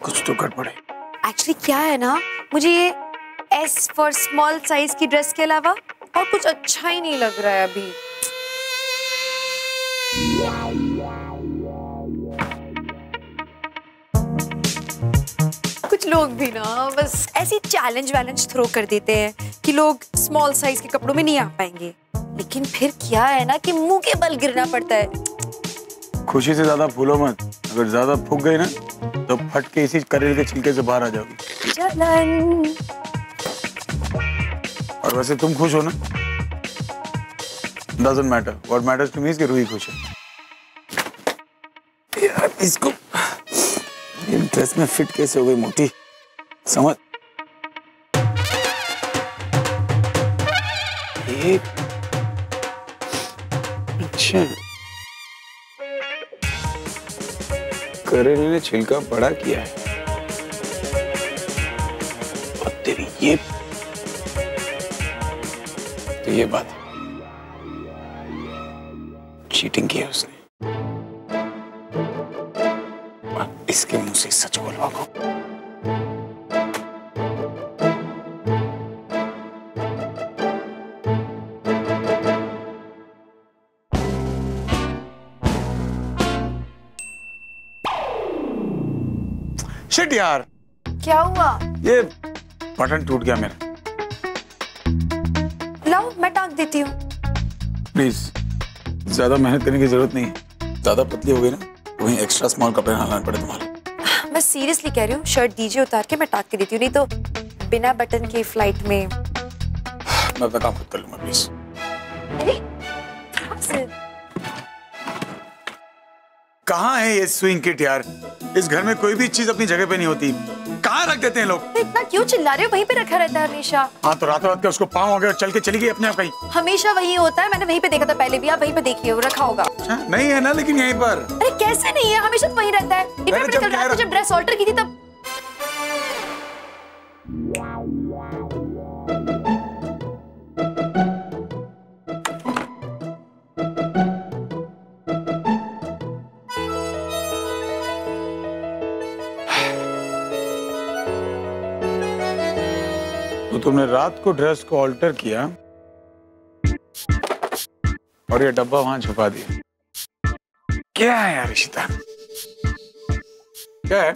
कुछ तो गड़बड़ है। एक्चुअली क्या है ना, मुझे ये एस फॉर स्मॉल साइज की ड्रेस के अलावा और कुछ अच्छा ही नहीं लग रहा है अभी। कुछ लोग भी ना बस ऐसी चैलेंज थ्रो कर देते हैं कि लोग स्मॉल साइज के कपड़ों में नहीं आ पाएंगे, लेकिन फिर क्या है ना कि मुंह के बल गिरना पड़ता है। खुशी से ज्यादा फूलो मत, अगर ज्यादा फूक गई ना तो फट के इसी करेले के छिलके से बाहर आ जाओगी। चलन। और वैसे तुम खुश हो ना? Doesn't matter. What matters to me is कि रूही खुश है। यार इसको ये ड्रेस में फिट कैसे हो गई मोटी? समझ? ये अच्छा करेले ने छिलका बड़ा किया है और तेरी ये तो ये बात चीटिंग की है उसने और इसके मुंह से सच बोलवा को। शिट यार, क्या हुआ? ये बटन टूट गया मेरा। लाओ मैं टांग देती हूँ। प्लीज, ज्यादा मेहनत करने की जरूरत नहीं है। ज्यादा पतली हो गई ना वहीं एक्स्ट्रा स्मॉल कपड़े डालना पड़े तुम्हारे। मैं सीरियसली कह रही हूँ, शर्ट दीजिए उतार के मैं टांग के देती हूँ, नहीं तो बिना बटन के फ्लाइट में। मैं अपना काम खुद कर लूंगा प्लीज। कहाँ है ये स्विंग किट यार? इस घर में कोई भी चीज अपनी जगह पे नहीं होती, कहाँ रख देते हैं लोग? इतना क्यों चिल्ला रहे हो? वहीं पे रखा रहता है हमेशा। हाँ तो रातों रात के उसको पाँव हो गया और चल के चली गई अपने आप कहीं। हमेशा वही होता है, मैंने वहीं पे देखा था पहले भी, आप वहीं पे देखिए वो रखा होगा। नहीं है ना, लेकिन यहीं पर। अरे कैसे नहीं है, हमेशा तो वहीं रहता है। मैंने कल रात को जब ड्रेस ऑल्टर की थी तब। तो तुमने रात को ड्रेस को ऑल्टर किया और ये डब्बा वहां छुपा दिया। क्या है यार रिश्ता? क्या है?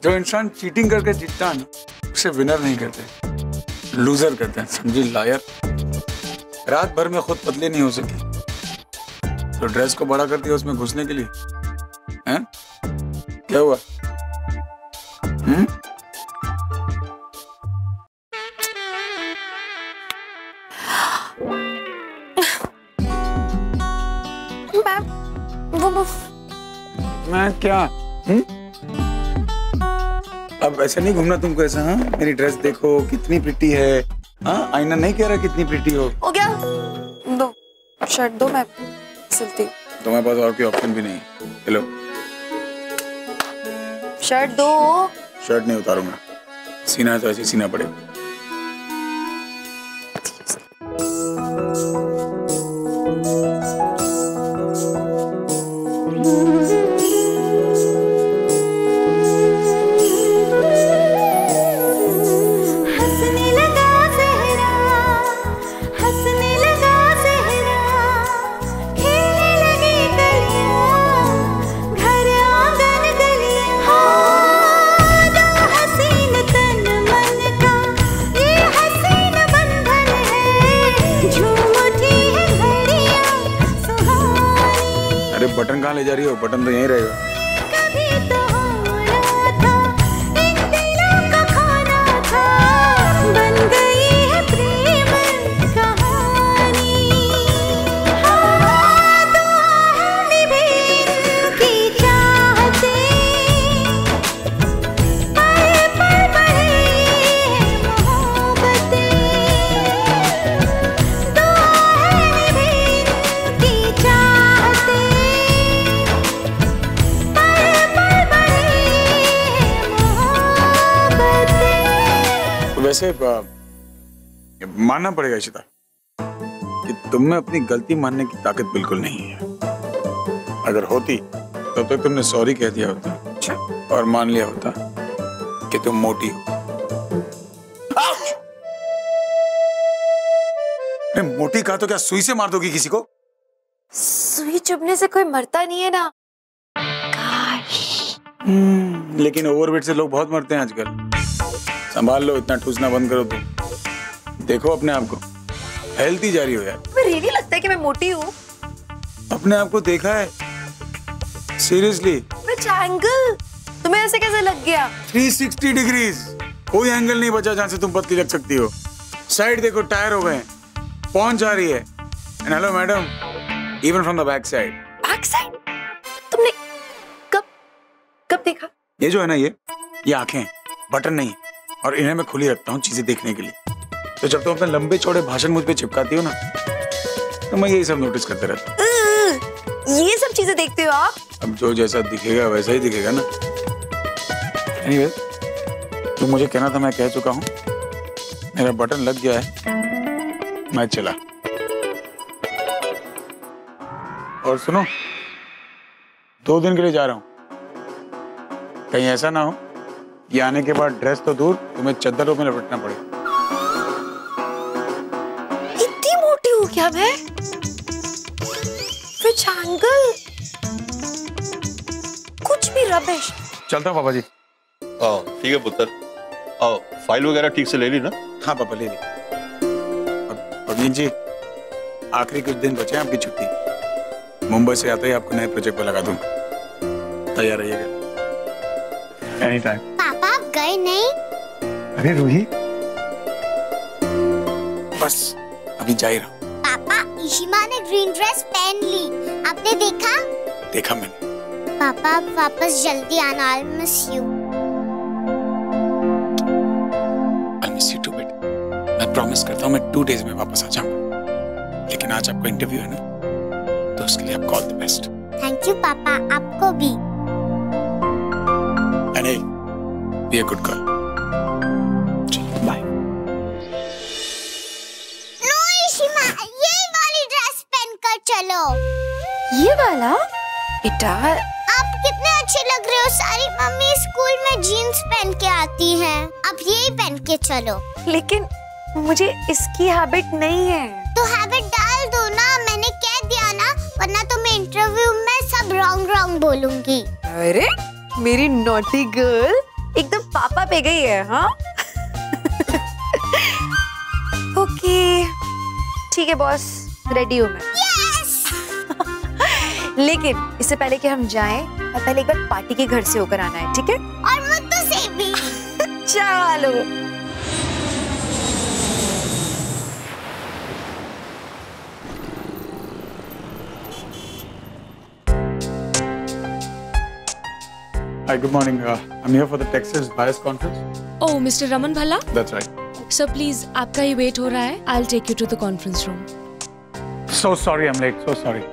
जो इंसान चीटिंग करके जीतता है ना उसे विनर नहीं करते, लूजर करते हैं। समझी लायर? रात भर में खुद पतली नहीं हो सकी तो ड्रेस को बड़ा कर दिया उसमें घुसने के लिए। हैं? क्या हुआ? मैं क्या? अब ऐसे नहीं घूमना तुमको ऐसा। हाँ, मेरी ड्रेस देखो कितनी प्रिटी है। हाँ, आईना नहीं कह रहा कितनी प्रिटी हो। हो गया? दो शर्ट दो, मैं सिलती हूँ। तुम्हारे पास और कोई ऑप्शन भी नहीं? हेलो, शर्ट दो। शर्ट नहीं उतारूंगा, सीना है तो ऐसे सीना पड़ेगा। ले जा रही हो, बटन तो यहीं रहेगा। वैसे मानना पड़ेगा इशिता कि तुम में अपनी गलती मानने की ताकत बिल्कुल नहीं है। अगर होती तो तुमने सॉरी कह दिया होता और मान लिया होता कि तुम मोटी हो। मोटी कहा तो क्या सुई से मार दोगी किसी को? सुई चुभने से कोई मरता नहीं है ना। लेकिन ओवरवेट से लोग बहुत मरते हैं आजकल। संभाल लो, इतना ठूसना बंद करो तुम। देखो अपने आप को, हेल्थी जा रही हो यार। तुम्हें रियली लगता है कि मैं मोटी हूँ? अपने आप को देखा है सीरियसली? एंगल तुम्हें ऐसे कैसे लग गया? 360 डिग्रीज, कोई एंगल नहीं बचा जहाँ से तुम पतली लग सकती हो। साइड देखो, टायर हो गए, पहुंच जा रही है। And hello madam, even from the back side. Back side? तुमने कब देखा? ये जो है ना, ये आंखें बटन नहीं, और इन्हें मैं खुली रखता हूँ चीजें देखने के लिए। तो जब तुम अपने लंबे चौड़े भाषण मुझ पे चिपकाती हो ना, तो मैं यही सब नोटिस करते रहता हूँ। ये सब चीजें देखते हो आप? अब जो जैसा दिखेगा वैसा ही दिखेगा ना। एनीवे, तो मुझे कहना था मैं कह चुका हूँ। मेरा बटन लग गया है, मैं चला। और सुनो, 2 दिन के लिए जा रहा हूँ। कहीं ऐसा ना हो ये आने के बाद ड्रेस तो दूर, तुम्हें चद्दरों में लपेटना पड़े। इतनी मोटी हूँ क्या मैं? अंकल, कुछ भी रबिश। चलता हूँ पापा जी। आओ, ठीक है पुत्र। आओ, फाइल वगैरह ठीक से ले ली ना? हाँ पापा, ले ली। प्रवीण जी, आखिरी कुछ दिन बचे हैं आपकी छुट्टी। मुंबई से आते ही आपको नए प्रोजेक्ट पर लगा दूंगा, तैयार रहिएगा। Any time. पापा आप गए नहीं? अरे रूही, बस अभी जा ही रहा हूं। पापा, इशिमा ने ग्रीन ड्रेस पहन ली, आपने देखा? देखा मैंने। पापा आप वापस जल्दी आना, I'll miss you. I'll miss you too बेटा। मैं प्रॉमिस करता हूँ मैं 2 डेज में वापस आ जाऊंगा। लेकिन आज आपका इंटरव्यू है ना, तो उसके लिए आपको all the best. Thank you पापा, आपको भी। And hey, be a good girl. Bye. No Ishima, ये वाली ड्रेस पहनकर चलो। ये वाला? बेटा, आप कितने अच्छे लग रहे हो। सारी मम्मी स्कूल में जीन्स पहन के आती हैं, आप यही पहन के चलो। लेकिन मुझे इसकी हैबिट नहीं है। तो हैबिट डाल दो ना, मैंने कह दिया ना, वरना तो मैं इंटरव्यू में सब रॉन्ग बोलूंगी। अरे मेरी नॉटी गर्ल एकदम पापा पे गई है। हाँ ओके ठीक है बॉस, रेडी हूँ मैं। यस। लेकिन इससे पहले कि हम जाएं, पहले एक बार पार्टी के घर से होकर आना है, ठीक है? और मुझसे से भी। चलो। Hi, good morning. I'm here for the Texas Buyers Conference. Oh, Mr. Raman Bhalla? That's right. Sir, please, आपका ही wait हो रहा है. I'll take you to the conference room. So sorry I'm late. So sorry.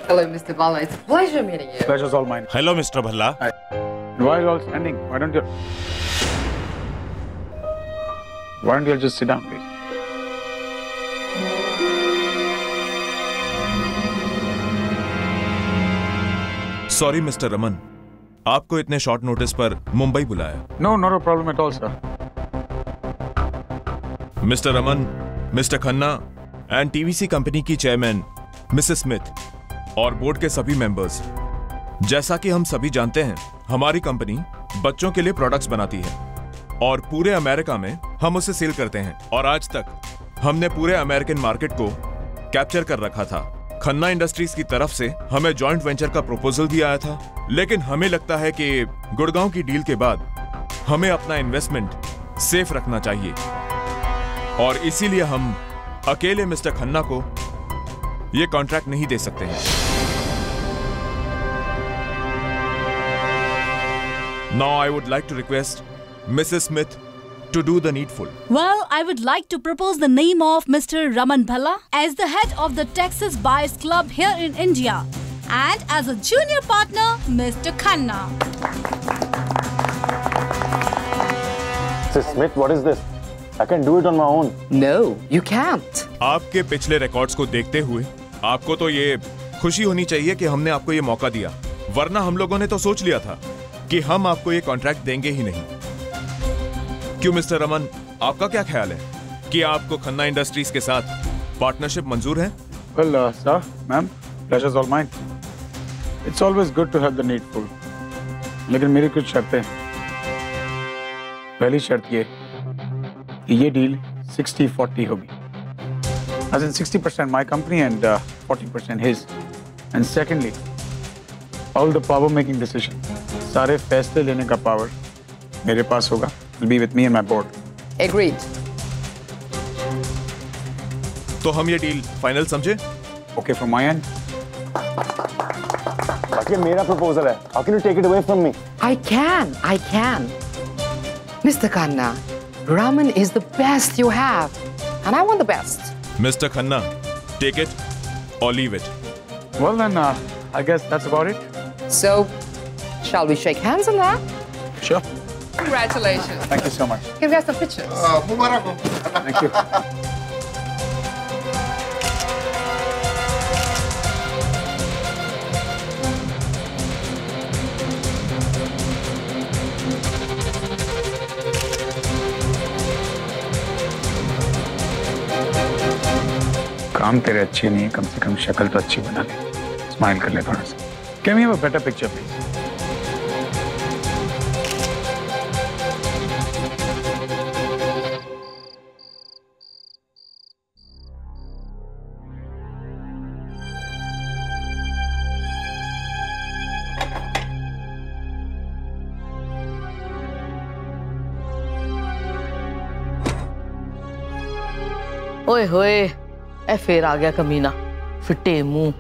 Hello, Mr. Bhalla. It's a pleasure meeting you. Pleasure's all mine. Hello, Mr. Bhalla. Hi. Why are you all standing? Why don't you just sit down, please? Sorry, Mr. Raman. आपको इतने शॉर्ट नोटिस पर मुंबई बुलाया। No, not a problem at all, sir. Mister Raman, mister Khanna and TVC company की चेयरमैन मिसेस स्मिथ और बोर्ड के सभी मेंबर्स, जैसा कि हम सभी जानते हैं, हमारी कंपनी बच्चों के लिए प्रोडक्ट्स बनाती है और पूरे अमेरिका में हम उसे सेल करते हैं। और आज तक हमने पूरे अमेरिकन मार्केट को कैप्चर कर रखा था। खन्ना इंडस्ट्रीज की तरफ से हमें जॉइंट वेंचर का प्रपोजल भी आया था, लेकिन हमें लगता है कि गुड़गांव की डील के बाद हमें अपना इन्वेस्टमेंट सेफ रखना चाहिए और इसीलिए हम अकेले मिस्टर खन्ना को यह कॉन्ट्रैक्ट नहीं दे सकते हैं। Now I would like to request Mrs. Smith to do the needful. Well, I would like to propose the name of Mr. Raman Bhalla as the head of the Texas Buyers Club here in India, and as a junior partner, Mr. Khanna. Mrs. Smith, what is this? I can do it on my own. No, you can't. आपके पिछले रिकॉर्ड्स को देखते हुए आपको तो ये खुशी होनी चाहिए कि हमने आपको ये मौका दिया, वरना हम लोगों ने तो सोच लिया था कि हम आपको ये कॉन्ट्रैक्ट देंगे ही नहीं। क्यों मिस्टर रमन, आपका क्या ख्याल है कि आपको खन्ना इंडस्ट्रीज के साथ पार्टनरशिप मंजूर है? Well, sir, ma'am, pleasure's all mine. It's always good to have the needful. लेकिन मेरी कुछ शर्तें हैं। पहली शर्त ये कि ये डील 60-40 होगी, as in 60% my company and 40% his. And secondly, all the power making decision, सारे फैसले लेने का पावर मेरे पास होगा, will be with me and my board. Agreed. तो हम ये डील फाइनल समझे? Okay from my end. बाकी मेरा प्रपोजल है. How can you take it away from me? I can. Mr. Khanna, Raman is the best you have, and I want the best. Mr. Khanna, take it or leave it. Well then, I guess that's about it. So, shall we shake hands on that? Sure. Congratulations. Thank you so much. Can we have some pictures? Thank you. काम तेरे अच्छे नहीं है, कम से कम शक्ल तो अच्छी बना ले, स्माइल कर ले थोड़ा सा। Can we have a better picture, please? ओए होए, ए फिर आ गया कमीना, फिटे मुंह।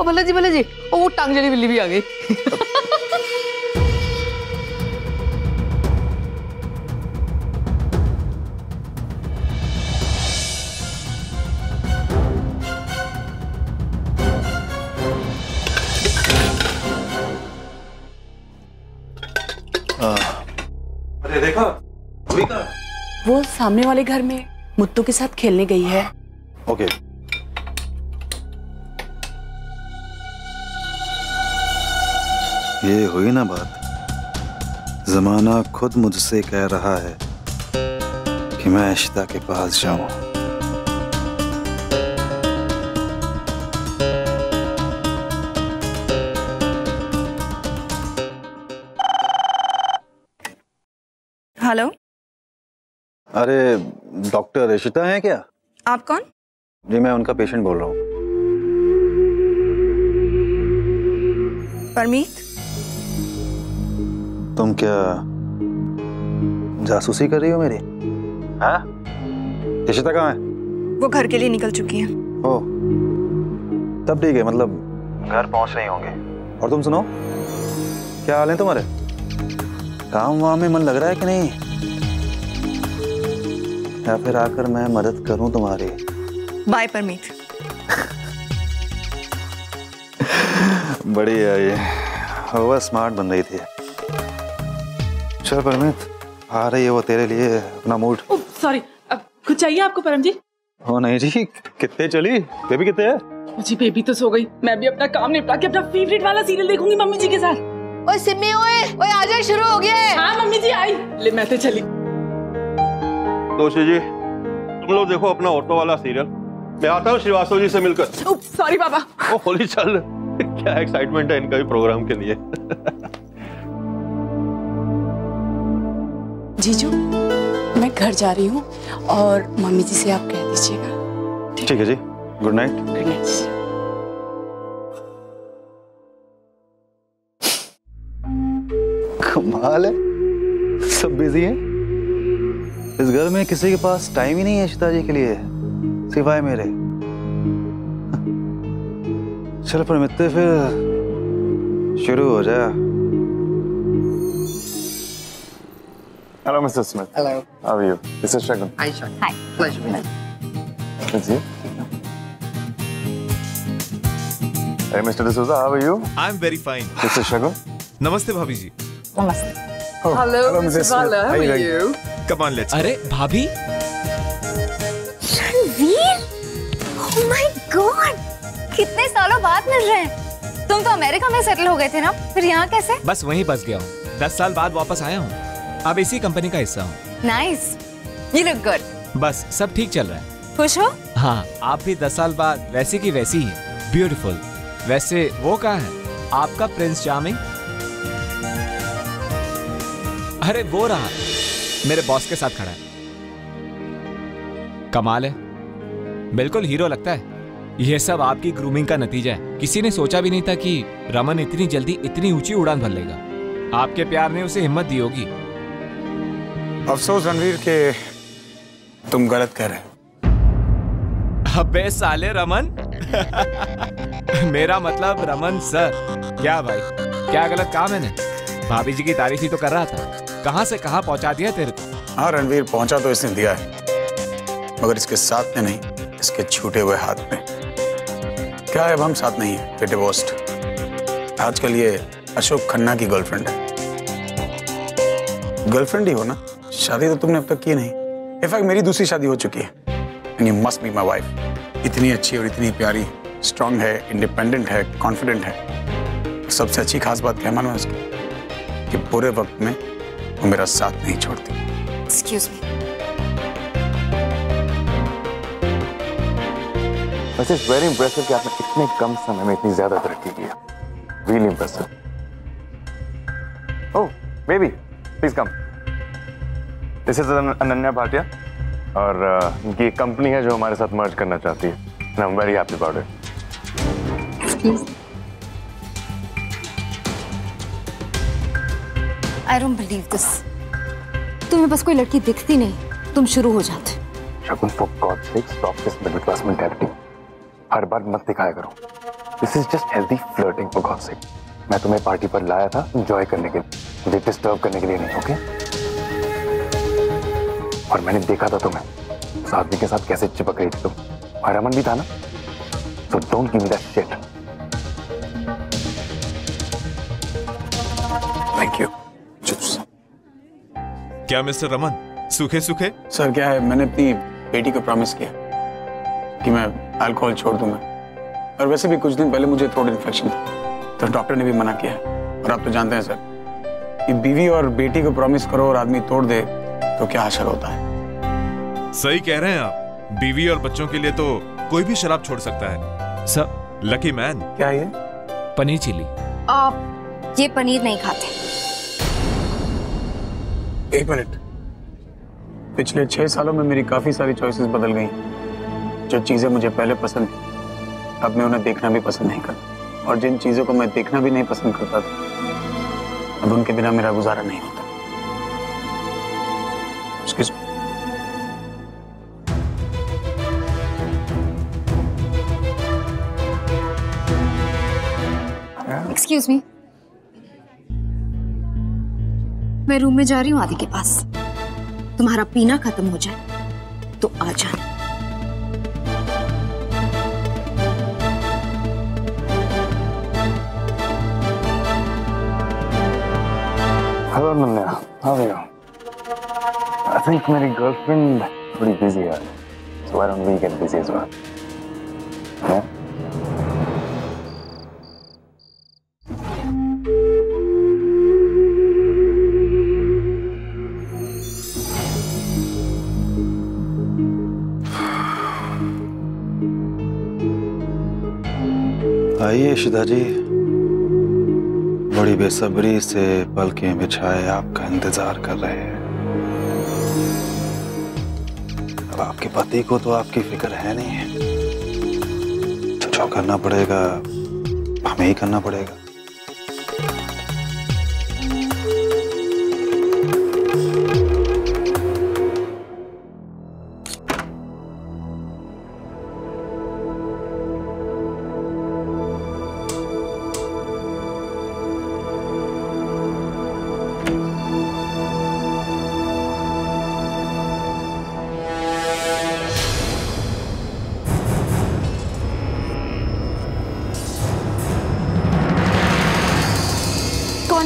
ओ भला जी, ओ वो टांग जड़ी बिल्ली भी आ गई। अरे देखा, अभी कहाँ? वो सामने वाले घर में मुत्तू के साथ खेलने गई है। ओके। ये हुई ना बात, जमाना खुद मुझसे कह रहा है कि मैं इश्ता के पास जाऊं। हेलो, अरे डॉक्टर इशिता हैं क्या? आप कौन? जी मैं उनका पेशेंट बोल रहा हूँ। परमीत, तुम क्या जासूसी कर रही हो मेरी? हाँ? इशिता कहाँ है? वो घर के लिए निकल चुकी है। ओह, तब ठीक है, मतलब घर पहुंच रही होंगे। और तुम सुनो, क्या हाल है तुम्हारे? काम वाम में मन लग रहा है कि नहीं? या फिर आकर मैं मदद करूं तुम्हारी? बाय परमीत। बड़ी है ये, वो स्मार्ट बन रही थी। चल परमीत, आ रही है वो तेरे लिए अपना मूड। सॉरी, कुछ चाहिए आपको परम जी? हो नहीं जी, कितने चली? बेबी कितने है? जी बेबी तो सो गई, मैं भी अपना काम निपटा के अपना फेवरेट वाला सीरियल देखूंगी मम्मी जी के साथ। ओए सिम्मी, ओए आजा, शुरू हो गया है। हाँ मम्मी जी आई। ले मैं तो चली। दोषी जी, तुम लोग देखो अपना ऑटो वाला सीरियल, मैं आता हूँ श्रीवास्तव जी से मिलकर। सॉरी बाबा। ओ होली चल, क्या एक्साइटमेंट है इनका भी प्रोग्राम के लिए। जीजू, मैं घर जा रही हूँ और मम्मी जी से आप कह दीजिएगा। ठीक है जी, गुड नाइट। Good night. कमाल है, सब बिजी हैं। इस घर में किसी के पास टाइम ही नहीं है इशिता जी के लिए सिवाय मेरे। चल पर मिलते फिर शुरू हो जाए। Hello, Mr. Smith. Hello. How are you? This is Shagun. Hi, Shagun. Hi. Pleasure meeting you. It's you. Hey, Mr. D'Souza, how are you? I'm very fine. This is Shagun. नमस्ते भाभी जी। Namaste. Hello, Mrs. Vala. How are you? Come on, let's. अरे भाभी। रणवीर, oh my God, कितने सालों बाद मिल रहे हैं। तुम तो अमेरिका में सेटल हो गए थे ना, फिर यहाँ कैसे? बस वहीं बस गया हूँ। 10 साल बाद वापस आया हूँ। अब इसी कंपनी का हिस्सा हूँ। Nice, you look good. बस सब ठीक चल रहा है। खुश हो? हाँ, आप भी 10 साल बाद वैसी की वैसी ही, ब्यूटीफुल। वैसे वो कहाँ है? आपका प्रिंस चार्मिंग? अरे वो रहा, मेरे बॉस के साथ खड़ा है। कमाल है, बिल्कुल हीरो लगता है। यह सब आपकी ग्रूमिंग का नतीजा है। किसी ने सोचा भी नहीं था कि रमन इतनी जल्दी इतनी ऊंची उड़ान भर लेगा। आपके प्यार ने उसे हिम्मत दी होगी। अफसोस रणवीर के तुम गलत कह रहे हो। अबे साले रमन। मेरा मतलब रमन सर। क्या भाई, क्या गलत कहा मैंने? भाभी जी की तारीफ ही तो कर रहा था। कहां से कहां पहुंचा दिया तेरे को। हाँ रणवीर, पहुंचा तो इसने दिया है, मगर इसके साथ में नहीं, इसके छूटे हुए हाथ में। क्या है, अब हम साथ नहीं है, डिवोर्स्ड। आजकल ये अशोक खन्ना की गर्लफ्रेंड है। गर्लफ्रेंड ही हो ना, शादी तो तुमने अब तक की नहीं। इनफैक्ट मेरी दूसरी शादी हो चुकी है। And you must be my wife. इतनी अच्छी और इतनी प्यारी, स्ट्रांग है, इंडिपेंडेंट है, कॉन्फिडेंट है। सबसे अच्छी खास बात क्या मालूम है उसकी, कि बुरे वक्त में वो मेरा साथ नहीं छोड़ती। Excuse me. वैसे इट्स वेरी इंप्रेसिव कि आपने इतने कम समय में इतनी ज्यादा तरक्की की है। Really impressive. Oh baby, please come. This is Ananya Bhatia और इनकी एक कंपनी है जो हमारे साथ मर्ज करना चाहती है। I am very happy about it. I don't believe this. तुम्हें बस कोई लड़की दिखती नहीं, तुम शुरू हो जाते। Shagun, for God sake stop this middle class mentality. हर बार मत दिखाया करो। This is just healthy flirting for God sake. मैं तुम्हें पार्टी पर लाया था एंजॉय करने के लिए, मुझे डिस्टर्ब करने के लिए नहीं, ओके? और मैंने देखा था तुम्हें उस आदमी के साथ कैसे चिपक रही थी तुम, और रमन भी था ना, so don't give me that shit. Thank you. क्या मिस्टर रमन, सूखे सूखे? सर क्या है, मैंने अपनी बेटी को प्रॉमिस किया कि मैं अल्कोहल छोड़ दूंगा, और वैसे भी कुछ दिन पहले मुझे थ्रोट इन्फेक्शन था, तो डॉक्टर ने भी मना किया है। और आप तो जानते हैं सर कि बीवी और बेटी को प्रॉमिस करो और आदमी तोड़ दे तो क्या हाशर होता है। सही कह रहे हैं आप। बीवी और बच्चों के लिए तो कोई भी शराब छोड़ सकता है। Sir, lucky man. क्या ये? पनीर चिली। आप ये पनीर नहीं खाते। एक मिनट, पिछले 6 सालों में मेरी काफी सारी चॉइसेस बदल गई। जो चीजें मुझे पहले पसंद थी, अब मैं उन्हें देखना भी पसंद नहीं करता, और जिन चीजों को मैं देखना भी नहीं पसंद करता था, अब उनके बिना मेरा गुजारा नहीं होता। एक्सक्यूज मी, मैं रूम में जा रही हूँ आदि के पास। तुम्हारा पीना खत्म हो जाए तो आ जाना। Hello Nanya, how are you? I think मेरी गर्लफ्रेंड थोड़ी बिजी है, so why don't we get busy as well? आइए इशिता जी, बड़ी बेसब्री से पलकें बिछाए आपका इंतजार कर रहे हैं। अब आपके पति को तो आपकी फिक्र है नहीं है, तो जो करना पड़ेगा हमें ही करना पड़ेगा।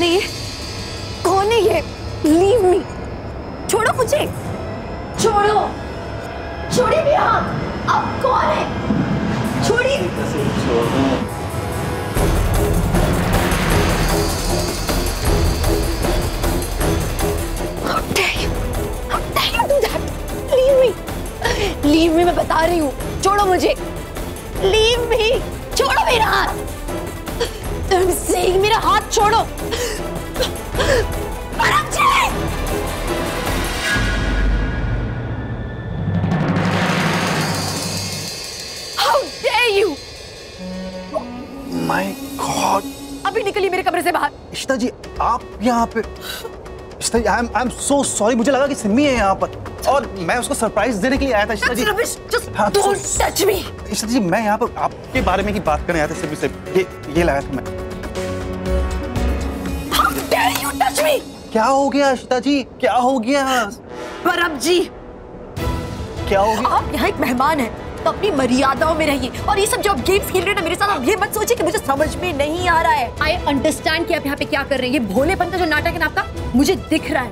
है ये? कौन है ये? लीव मी, छोड़ो मुझे, छोड़ो, छोड़िए मेरा हाथ। आप कौन है? छोड़िए। How dare you? How dare you do that? Leave me, leave me, मैं बता रही हूँ, छोड़ो मुझे, leave me, छोड़ो मेरा हाथ। I'm saying मेरा हाथ छोड़ो। How dare you? My God! अभी निकलिए मेरे कमरे से बाहर। इशिता जी, आप यहाँ पे? इशिता जी, आई एम सो सॉरी, मुझे लगा कि सिम्मी है यहाँ पर और मैं उसको सरप्राइज देने के लिए आया था। इशिता जी, Don't touch me. इशिता जी, मैं यहाँ पर आपके बारे में ही बात करने आया था सिम्मी से। ये लाया था मैं। How dare you touch me? क्या हो गया इशिता जी? क्या हो गया? परब जी, क्या हो गया? आप यहाँ एक मेहमान हैं, तो अपनी मर्यादाओं में रहिए। और ये सब जो आप गेम्स खेल रहे हैं ना मेरे साथ, आप ये मत सोचिए कि मुझे समझ में नहीं आ रहा है। आई अंडरस्टैंड कि आप यहाँ पे क्या कर रहे हैं। ये भोलेपन का जो नाटक है ना आपका, मुझे दिख रहा है।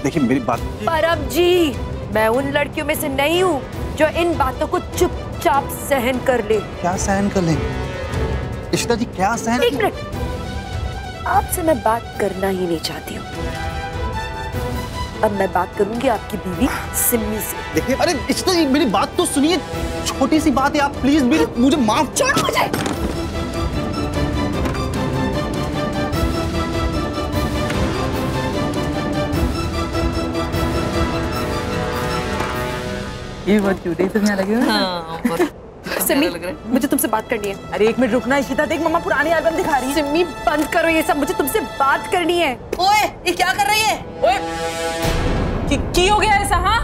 देखिए मेरी बात। परब जी, मैं उन लड़कियों में से नहीं हूँ जो इन बातों को चुपचाप सहन कर ले। क्या सहन कर लेंगे इशिता जी? क्या सहन? एक मिनट, आपसे मैं बात करना ही नहीं चाहती हूँ। अब मैं बात करूंगी आपकी बीवी सिम्मी से। देखिए, अरे इशिता जी, मेरी बात तो सुनिए, छोटी सी बात है, आप प्लीज मुझे माफ। छोड़ो मुझे। ये बहुत क्यूट है, तुम यहाँ लगे हो ना? हाँ, सिम्मी, मुझे तुमसे बात करनी है। अरे एक मिनट रुकना इशिता, देख मम्मा पुरानी एल्बम दिखा रही है। सिम्मी बंद करो ये सब, मुझे तुमसे बात करनी है। ओए, ये क्या कर रही है? ओए, की हो गया ऐसा? हाँ,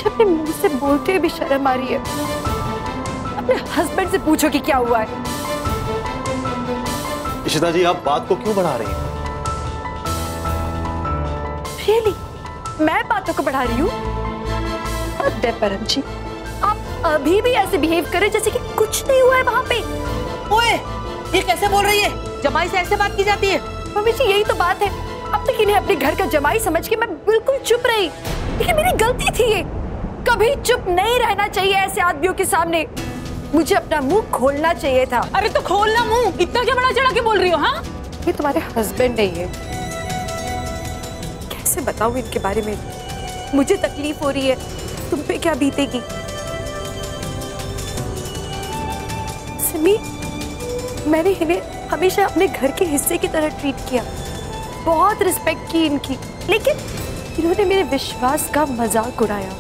अपने मुंह से बोलते भी शर्म आ रही है। अपने हस्बैंड से पूछो कि क्या हुआ है। इशिता जी, आप बात को क्यों बढ़ा रही हैं? Really? मैं बातों को बढ़ा रही हूँ? परम जी, आप अभी भी ऐसे बिहेव कर रहे जैसे कि कुछ नहीं हुआ है वहाँ पे। ओए, ये कैसे बोल रही है? जमाई से ऐसे बात की जाती है? मम्मी जी, यही तो बात है। अब तक इन्हें अपने घर का जमाई समझ के मैं बिल्कुल चुप रही, लेकिन मेरी गलती थी ये। कभी चुप नहीं रहना चाहिए ऐसे आदमियों के सामने। मुझे अपना मुंह खोलना चाहिए था। अरे तो खोलना मुंह, इतना क्या बड़ा चढ़ा के बोल रही हो? हाँ, ये तुम्हारे हस्बैंड नहीं है। कैसे बताऊं इनके बारे में? मुझे तकलीफ हो रही है, तुम पे क्या बीतेगी? सिमी, मैंने इन्हें हमेशा अपने घर के हिस्से की तरह ट्रीट किया, बहुत रिस्पेक्ट की इनकी, लेकिन इन्होंने मेरे विश्वास का मजाक उड़ाया,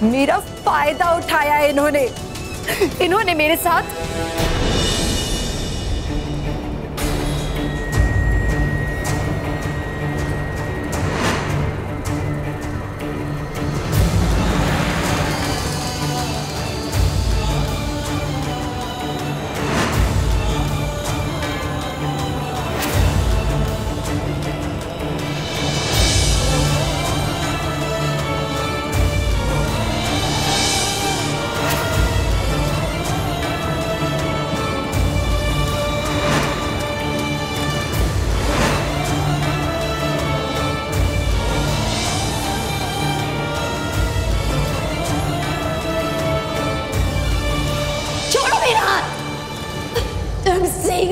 मेरा फायदा उठाया इन्होंने मेरे साथ।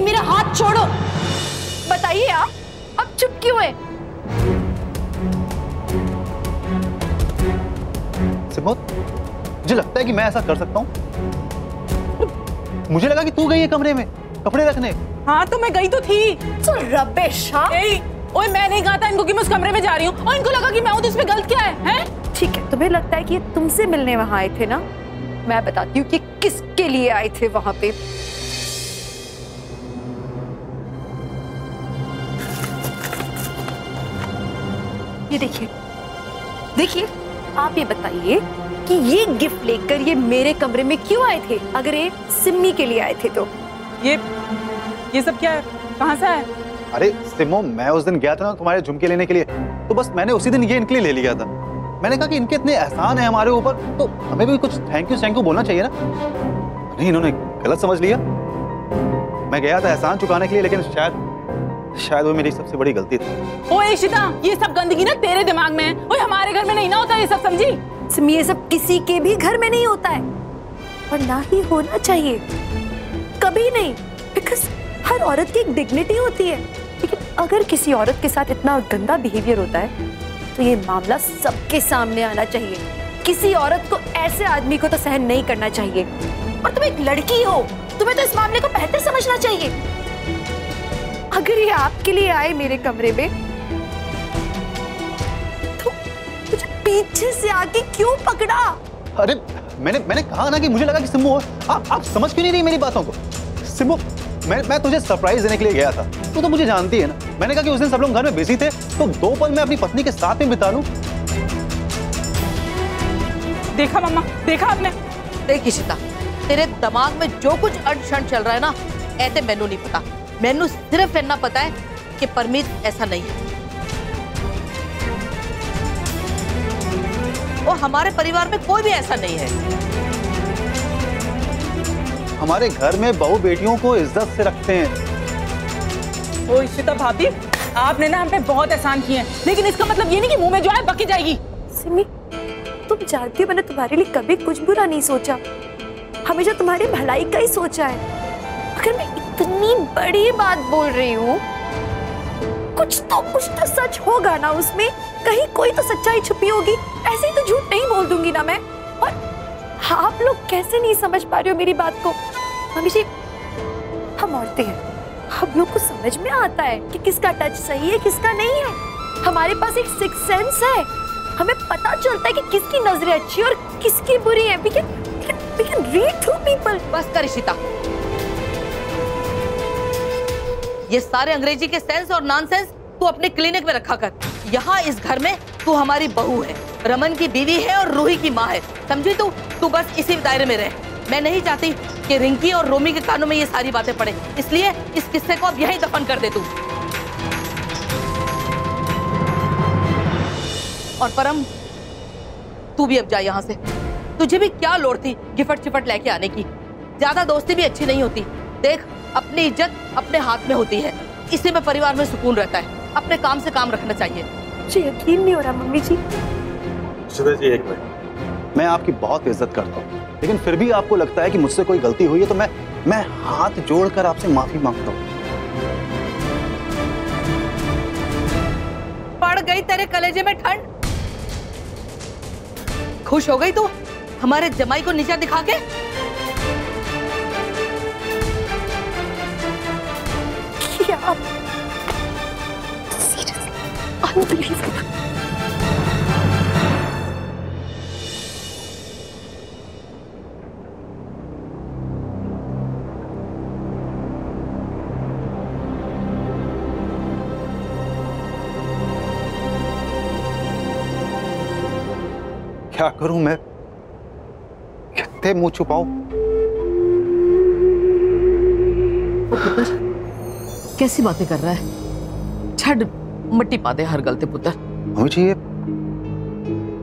मेरा हाथ छोड़ो। बताइए आप चुप क्यों है? सिमोन, मुझे लगता है कि मैं ऐसा कर सकता हूँ। मुझे लगा कि तू गई है कमरे में कपड़े रखने। हाँ तो मैं गई तो थी। तो रबिश। हाँ? ओए मैं नहीं कहा था इनको कि मैं उस कमरे में जा रही हूँ और इनको लगा कि मैं हूँ, तो इसमें गलत क्या है? ठीक है, तुम्हें लगता है कि ये तुमसे मिलने वहां आए थे ना? मैं बताती हूँ कि किसके लिए आए थे वहां पे। ये देखिए, आप ये बताइए कि ये गिफ्ट लेकर ये मेरे कमरे में क्यों आए थे? अगर ये सिम्मी के लिए आए थे तो ये सब क्या है? कहाँ से है? अरे सिमो, मैं उस दिन गया था ना तुम्हारे झुमके लेने के लिए, तो बस मैंने उसी दिन ये इनके लिए ले लिया था। मैंने कहा कि इनके इतने एहसान है हमारे ऊपर, तो हमें भी कुछ थैंक यू बोलना चाहिए ना। नहीं, इन्होंने गलत समझ लिया। मैं गया था एहसान चुकाने के लिए, लेकिन शायद वो मेरी सबसे बड़ी गलती थी। ओए इशिता, ये सब गंदगी ना तेरे दिमाग में है। ओए हमारे घर में नहीं ना होता ये सब, समझी? सिमी, ये सब किसी के भी घर में नहीं होता है और ना ही होना चाहिए, कभी नहीं। बिकॉज हर औरत की एक डिग्निटी होती है। लेकिन अगर किसी औरत के साथ इतना गंदा बिहेवियर होता है तो ये मामला सबके सामने आना चाहिए। किसी औरत को ऐसे आदमी को तो सहन नहीं करना चाहिए। और तुम एक लड़की हो, तुम्हें तो इस मामले को बेहतर समझना चाहिए। अगर ये आपके लिए आए मेरे कमरे में तो मुझे पीछे से आके क्यों पकड़ा? अरे मैंने कहा ना कि मुझे लगा कि सिम्बू, आप समझ क्यों नहीं रही मेरी बातों को? सिम्बू, मैं तुझे सरप्राइज देने के लिए गया था। तू तो मुझे जानती है ना। मैंने कहा कि उस दिन सब लोग घर में बिजी थे तो 2 पल मैं अपनी पत्नी के साथ में बिता लूं। देखा मम्मा, देखा आपने? देख इशिता, तेरे दिमाग में जो कुछ अड़चन चल रहा है ना, ऐसे मैनू नहीं पता। मैनू सिर्फ इतना पता है कि परमीत ऐसा नहीं है। और हमारे परिवार में कोई भी ऐसा नहीं है। हमारे घर में बहू बेटियों को इज्जत से रखते हैं। ओ इशिता भाभी, आपने ना हम पे बहुत एहसान किए हैं, लेकिन इसका मतलब ये नहीं कि मुंह में जो है बकी जाएगी। सिमी, तुम जानती हो मैंने तुम्हारे लिए कभी कुछ बुरा नहीं सोचा, हमेशा तुम्हारी भलाई का ही सोचा है। अगर मैं इतनी बड़ी बात बोल रही हूँ, कुछ तो सच होगा ना उसमें, कहीं कोई तो सच्चाई छुपी होगी। ऐसे ही तो झूठ नहीं बोल दूंगी ना मैं। और आप लोग कैसे नहीं समझ पा रहे हो मेरी बात को? मम्मी जी, हम औरतें हैं, हम लोग को समझ में आता है कि किसका टच सही है किसका नहीं है। हमारे पास एक सिक्स सेंस है, हमें पता चलता है कि किसकी नजरें अच्छी और किसकी बुरी है। We can read through people। बस कर इशिता, ये सारे अंग्रेजी के सेंस और नॉनसेंस तू अपने क्लिनिक में रखा कर। यहाँ इस घर में तू हमारी बहू है, रमन की बीवी है और रूही की माँ है, समझी? तू बस इसी दायरे में रह। मैं नहीं चाहती कि रिंकी और रोमी के कानों में ये सारी बातें पड़े, इसलिए इस किस्से को अब यहीं दफन कर दे तू। और परम, तू भी अब जा यहाँ से। तुझे भी क्या लोड़ थी गिफट चिफट लेके आने की? ज्यादा दोस्ती भी अच्छी नहीं होती। देख, अपनी इज्जत अपने हाथ में होती है, इसी में परिवार में सुकून रहता है। अपने काम से काम रखना चाहिए। मुझे यकीन नहीं हो रहा मम्मी जी। सुधा जी, एक मिनट। मैं आपकी बहुत इज्जत करता हूँ, लेकिन फिर भी आपको लगता है कि मुझसे कोई गलती हुई है तो मैं हाथ जोड़कर आपसे माफी मांगता हूँ। पड़ गई तेरे कलेजे में ठंड? खुश हो गई तू हमारे जमाई को नीचा दिखा के? क्या? Unbelievable। क्या करूं मैं? कितने मुंह छुपाऊं? कैसी बातें कर रहा है? छड़ मट्टी पा दे हर गलते पुत्र। मुझे ये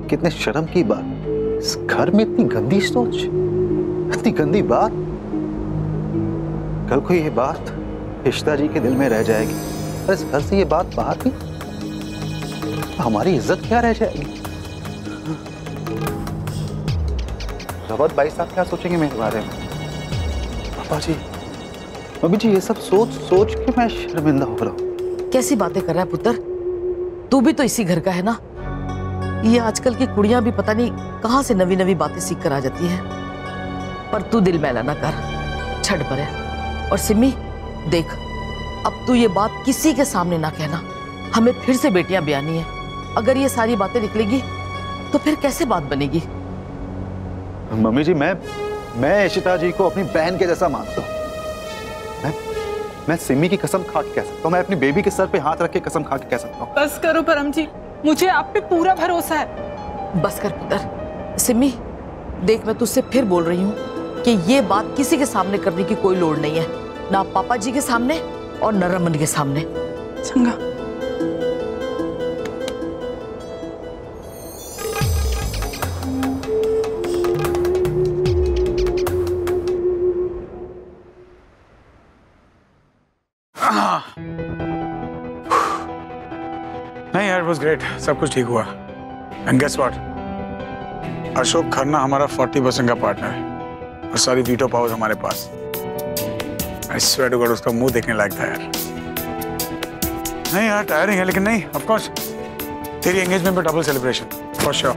कितने शर्म की बात, इस घर में इतनी गंदी सोच, इतनी गंदी बात। कल को ये बात इशिता जी के दिल में रह जाएगी और इस घर से ये बात बाहर की, हमारी इज्जत क्या रह जाएगी? रवत भाई साहब क्या सोचेंगे मेरे बारे में? पापा जी, मम्मी जी, ये सब सोच सोच के मैं शर्मिंदा हो रहा हूँ। कैसी बातें कर रहा है पुत्र? तू भी तो इसी घर का है ना। ये आजकल की कुड़ियां भी पता नहीं कहां से नवी नवी बातें सीख कर आ जाती है। पर तू दिल मैला ना कर, छड़ पर है। और सिमी देख, अब तू ये बात किसी के सामने ना कहना। हमें फिर से बेटियां ब्यानी है। अगर ये सारी बातें निकलेगी तो फिर कैसे बात बनेगी? मम्मी जी, मैं इशिता जी को अपनी बहन के जैसा मानता हूँ। मैं सिमी की कसम खा के कह सकता हूँ, मैं अपनी बेबी के सर पे हाथ रख के कसम खा के कह सकता हूँ। बस करो परम जी, मुझे आप पे पूरा भरोसा है। बस कर पुत्र। सिमी देख, मैं तुझसे फिर बोल रही हूँ कि ये बात किसी के सामने करने की कोई लोड़ नहीं है, ना पापा जी के सामने और न रमन के सामने। चंगा। नहीं यार, वाज ग्रेट, सब कुछ ठीक हुआ। And guess what, Ashok Khanna हमारा 40% का पार्टनर है और सारी वीटो पावर्स हमारे पास। आई स्वेयर टू गॉड, उसका मुंह देखने लायक था यार। नहीं यार, टायरिंग है, लेकिन नहीं, ऑफ कोर्स तेरी एंगेजमेंट पे डबल सेलिब्रेशन फॉर श्योर।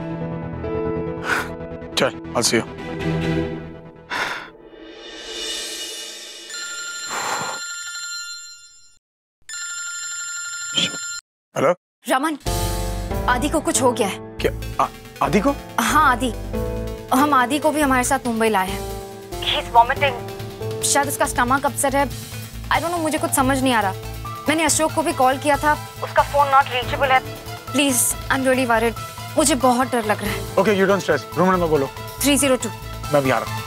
चल, आई सी यू। हेलो रमन, आदि को कुछ हो गया है। क्या? आदि को? हाँ आदि, हम आदि को भी हमारे साथ मुंबई लाए हैं। He is vomiting। शायद उसका स्टमक अपसेट है। I don't know, मुझे कुछ समझ नहीं आ रहा। मैंने अशोक को भी कॉल किया था, उसका फोन नॉट रीचेबल है। Please, I am really worried. मुझे बहुत डर लग रहा है। Okay, you don't stress. Room number बोलो। 302। मैं भी आ रहा हूँ।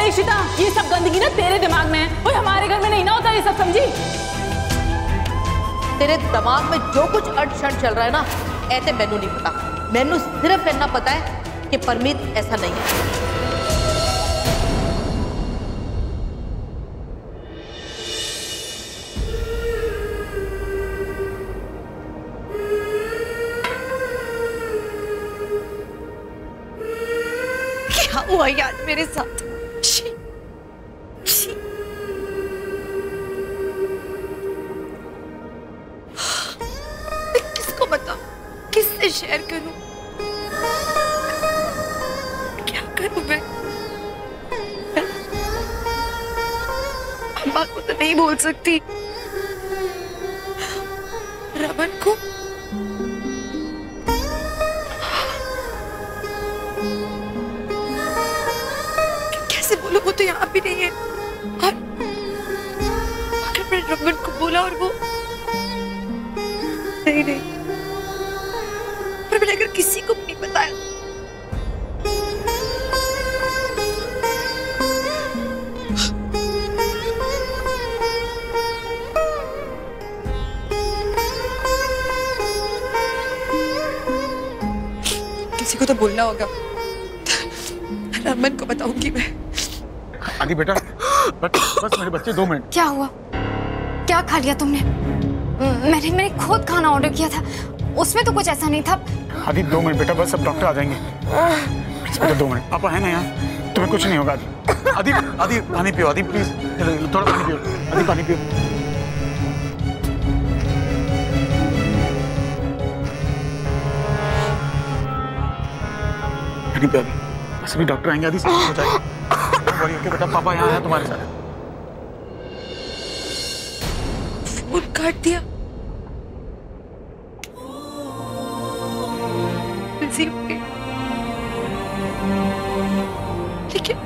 इशिता, ये सब गंदगी ना तेरे दिमाग में है। ओए हमारे घर में नहीं ना होता ये सब, समझी? तेरे दिमाग में जो कुछ अड़चन चल रहा है ना, ऐसे मैनू नहीं पता। मैनू सिर्फ इतना पता है कि परमीत ऐसा नहीं है। क्या हुआ यार मेरे साथ? किसको बताऊं? किससे शेयर करूं? क्या करूं मैं? अम्मा को तो नहीं बोल सकती, रमन को कैसे बोलूं? वो तो यहाँ भी नहीं है। और अगर मैंने रमन को बोला और वो नहीं, पर मैंने अगर किसी को भी नहीं बताया, किसी को तो बोलना होगा। रमन को बताऊंगी मैं। आदि बेटा, बस मेरे बच्चे 2 मिनट। क्या हुआ? क्या खा लिया तुमने? मैंने खुद खाना ऑर्डर किया था, उसमें तो कुछ ऐसा नहीं था। आदि 2 मिनट बेटा, बस सब डॉक्टर आ जाएंगे। बेटा 2 मिनट, पापा है ना यहाँ, तुम्हें कुछ नहीं होगा। आदि आदि पानी पियो, आदि प्लीज थोड़ा पानी पियो। आदि पानी पियो। पानी पियो, बस अभी डॉक्टर आएंगे, आदि सब हो जाएगा। ओके बेटा, पापा यहाँ है तुम्हारे साथ। फोन काट दिया। लेकिन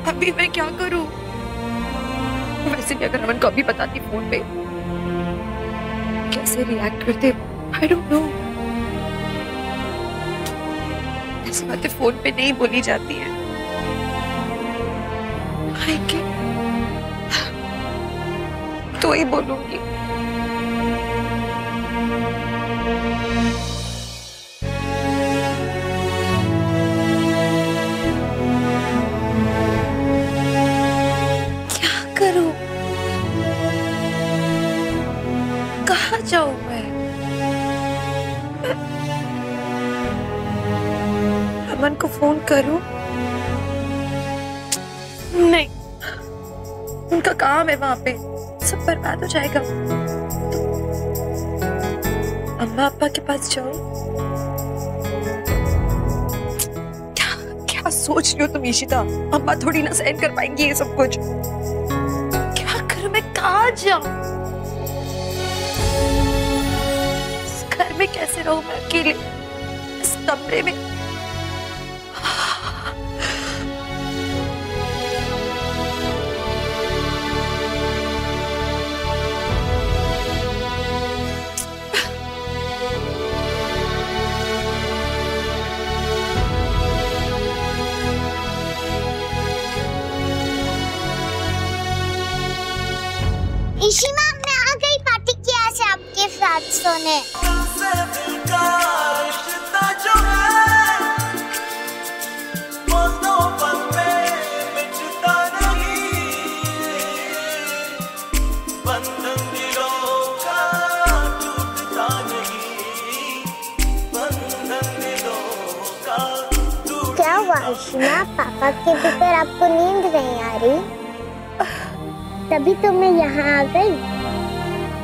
अभी मैं क्या करूं? वैसे भी अगर रमन को अभी बताती फोन पे, कैसे रिएक्ट करते, आई डोंट नो। ऐसी बातें फोन पे नहीं बोली जाती हैं। तो ही बोलूंगी। क्या करूं? कहाँ जाऊं मैं? रमन को फोन करूं? नहीं, उनका काम है वहां पे, सब बर्बाद हो जाएगा। अम्मा अब्बा के पास जाऊं? क्या क्या सोच रही हो तुम ईशिता? अम्मा थोड़ी ना सहन कर पाएंगी ये सब कुछ। क्या करूं मैं, कहाँ जाऊं? इस घर में कैसे रहूं मैं अकेले, इस कमरे में? इशिमा, मैं आ गई पार्टी किया से आपके साथ सोने। क्या हुआ इशिमा, पापा के बगैर आपको नींद नहीं आ रही? तभी तो मैं यहाँ आ गई।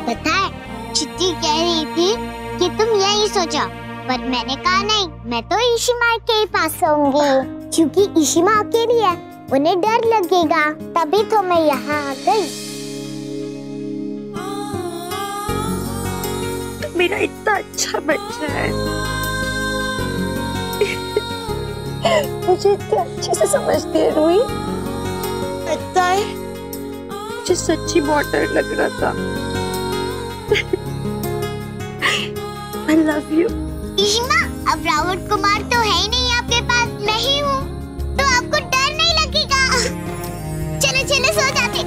पता है, चिट्ठी कह रही थी कि तुम यही सोचो, पर मैंने कहा नहीं, मैं तो इशिमा के ही पास सोऊंगी, क्योंकि इशिमा अकेली है, उन्हें डर लगेगा। तभी तो मैं यहाँ आ गई। मेरा इतना अच्छा बच्चा है, मुझे इतने अच्छे से समझती है रूही। लगता है मुझे सच्ची बहुत डर लग रहा था। I love you। इशिमा, अब रावण कुमार तो है ही नहीं आपके पास, मैं ही हूँ, तो आपको डर नहीं लगेगा। चलो चलो सो जाते।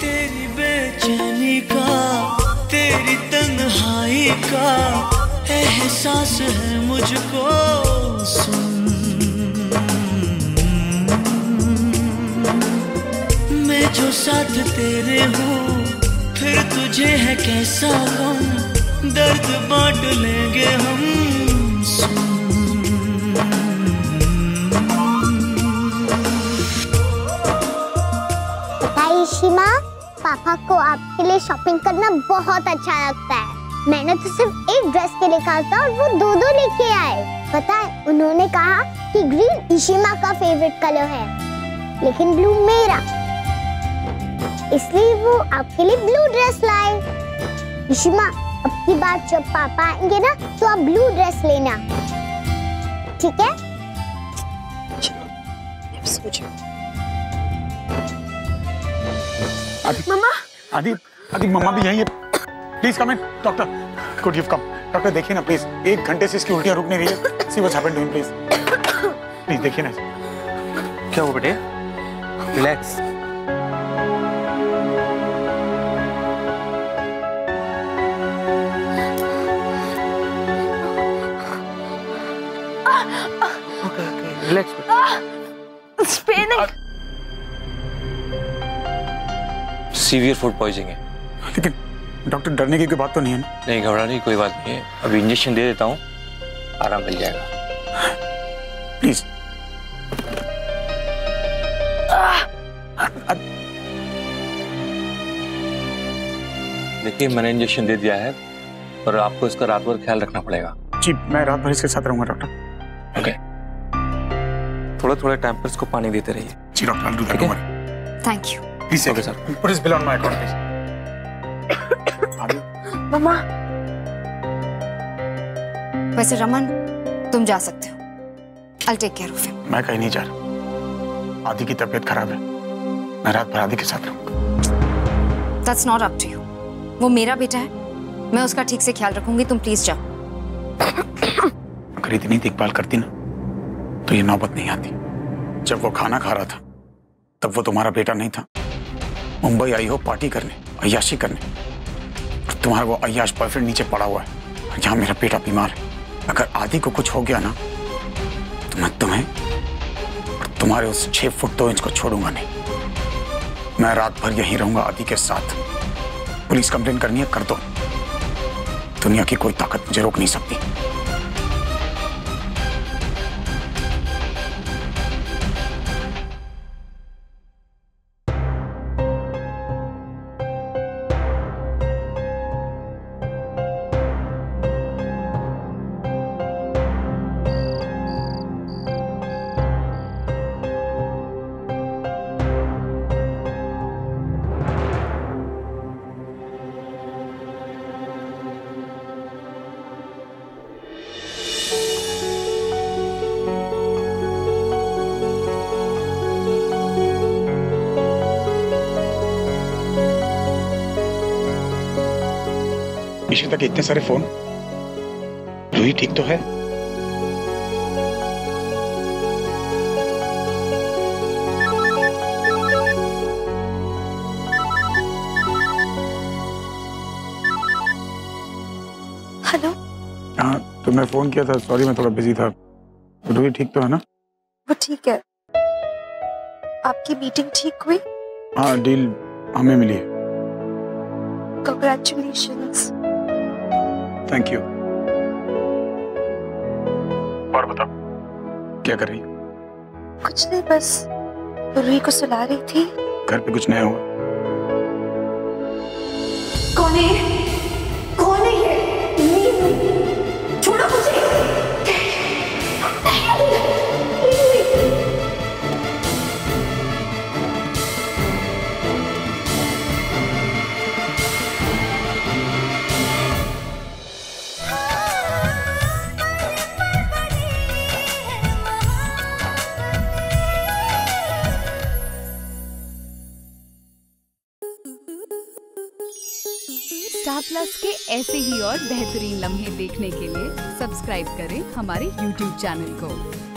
तेरी बेचैनी का, तेरी तन्हाई का एहसास है मुझको, सुन मैं जो साथ तेरे हूँ, फिर तुझे है कैसा गम, दर्द बांट लेंगे हम, पता है इशिमा, पापा को आपके लिए शॉपिंग करना बहुत अच्छा लगता है। मैंने तो सिर्फ एक ड्रेस के लिए कहा था और वो दो लेके आए। पता है, उन्होंने कहा कि ग्रीन इशिमा का फेवरेट कलर है, लेकिन ब्लू मेरा, इसलिए वो आपके लिए ब्लू ड्रेस लाए। इशिमा, अब की बार जब पापा आएंगे ना, तो आप ब्लू ड्रेस लेना, ठीक है? मम्मा, आदि मम्मा भी यहीं है। Please come in. Doctor, could you come? Doctor देखिए ना प्लीज, 1 घंटे से इसकी उल्टियां रुक नहीं रही है। See what's happened to him, please please देखिए ना। क्या हुआ बेटे? Relax. Relax. Severe food poisoning है। लेकिन डॉक्टर, डरने की कोई बात तो नहीं है ना? नहीं, घबराने की कोई बात नहीं है। अभी इंजेक्शन दे देता हूँ, आराम मिल जाएगा। प्लीज। देखिए, मैंने इंजेक्शन दे दिया है, पर आपको इसका रात भर ख्याल रखना पड़ेगा। जी, मैं रात भर इसके साथ रहूंगा डॉक्टर। ओके। थोड़ा थोड़ा टाइम पर इसको पानी देते रहिए। जी doctor, I'll do that, don't worry। Thank you. Please okay sir, put his bill on my account, please। मम्मा। वैसे रमन, तुम जा सकते हो। I'll take care of him। मैं कहीं नहीं जा रहा। आदि की तबीयत खराब है, मैं रात भर आदि के साथ रहूंगा। That's not up to you। वो मेरा बेटा है, मैं उसका ठीक से ख्याल रखूंगी। तुम प्लीज जाओ। अगर इतनी देखभाल करती ना, तो ये नौबत नहीं आती। जब वो खाना खा रहा था, तब वो तुम्हारा बेटा नहीं था। मुंबई आई हो पार्टी करने, अय्याशी करने, और तुम्हारा वो अय्याश बॉयफ्रेंड नीचे पड़ा हुआ है, और यहाँ मेरा बेटा बीमार है। अगर आदि को कुछ हो गया ना, तो मैं तुम्हें और तुम्हारे उस 6 फुट 2 इंच को छोड़ूंगा नहीं। मैं रात भर यहीं रहूंगा आदि के साथ। पुलिस कंप्लेन करनी है, कर दो। दुनिया की कोई ताकत मुझे रोक नहीं सकती। इशिता के इतने सारे फोन। रूही ठीक तो है? हेलो। हाँ, तुमने फोन किया था, सॉरी मैं थोड़ा बिजी था। रूही ठीक तो है ना? वो ठीक है। आपकी मीटिंग ठीक हुई? हाँ, डील हमें मिली है। Congratulations. Thank you. और बताओ क्या कर रही? कुछ नहीं, बस रूही को सुला रही थी। घर पे कुछ नया हुआ? कौन है? कौन है ये? छोड़ो मुझे। स्टार प्लस के ऐसे ही और बेहतरीन लम्हे देखने के लिए सब्सक्राइब करें हमारे YouTube चैनल को।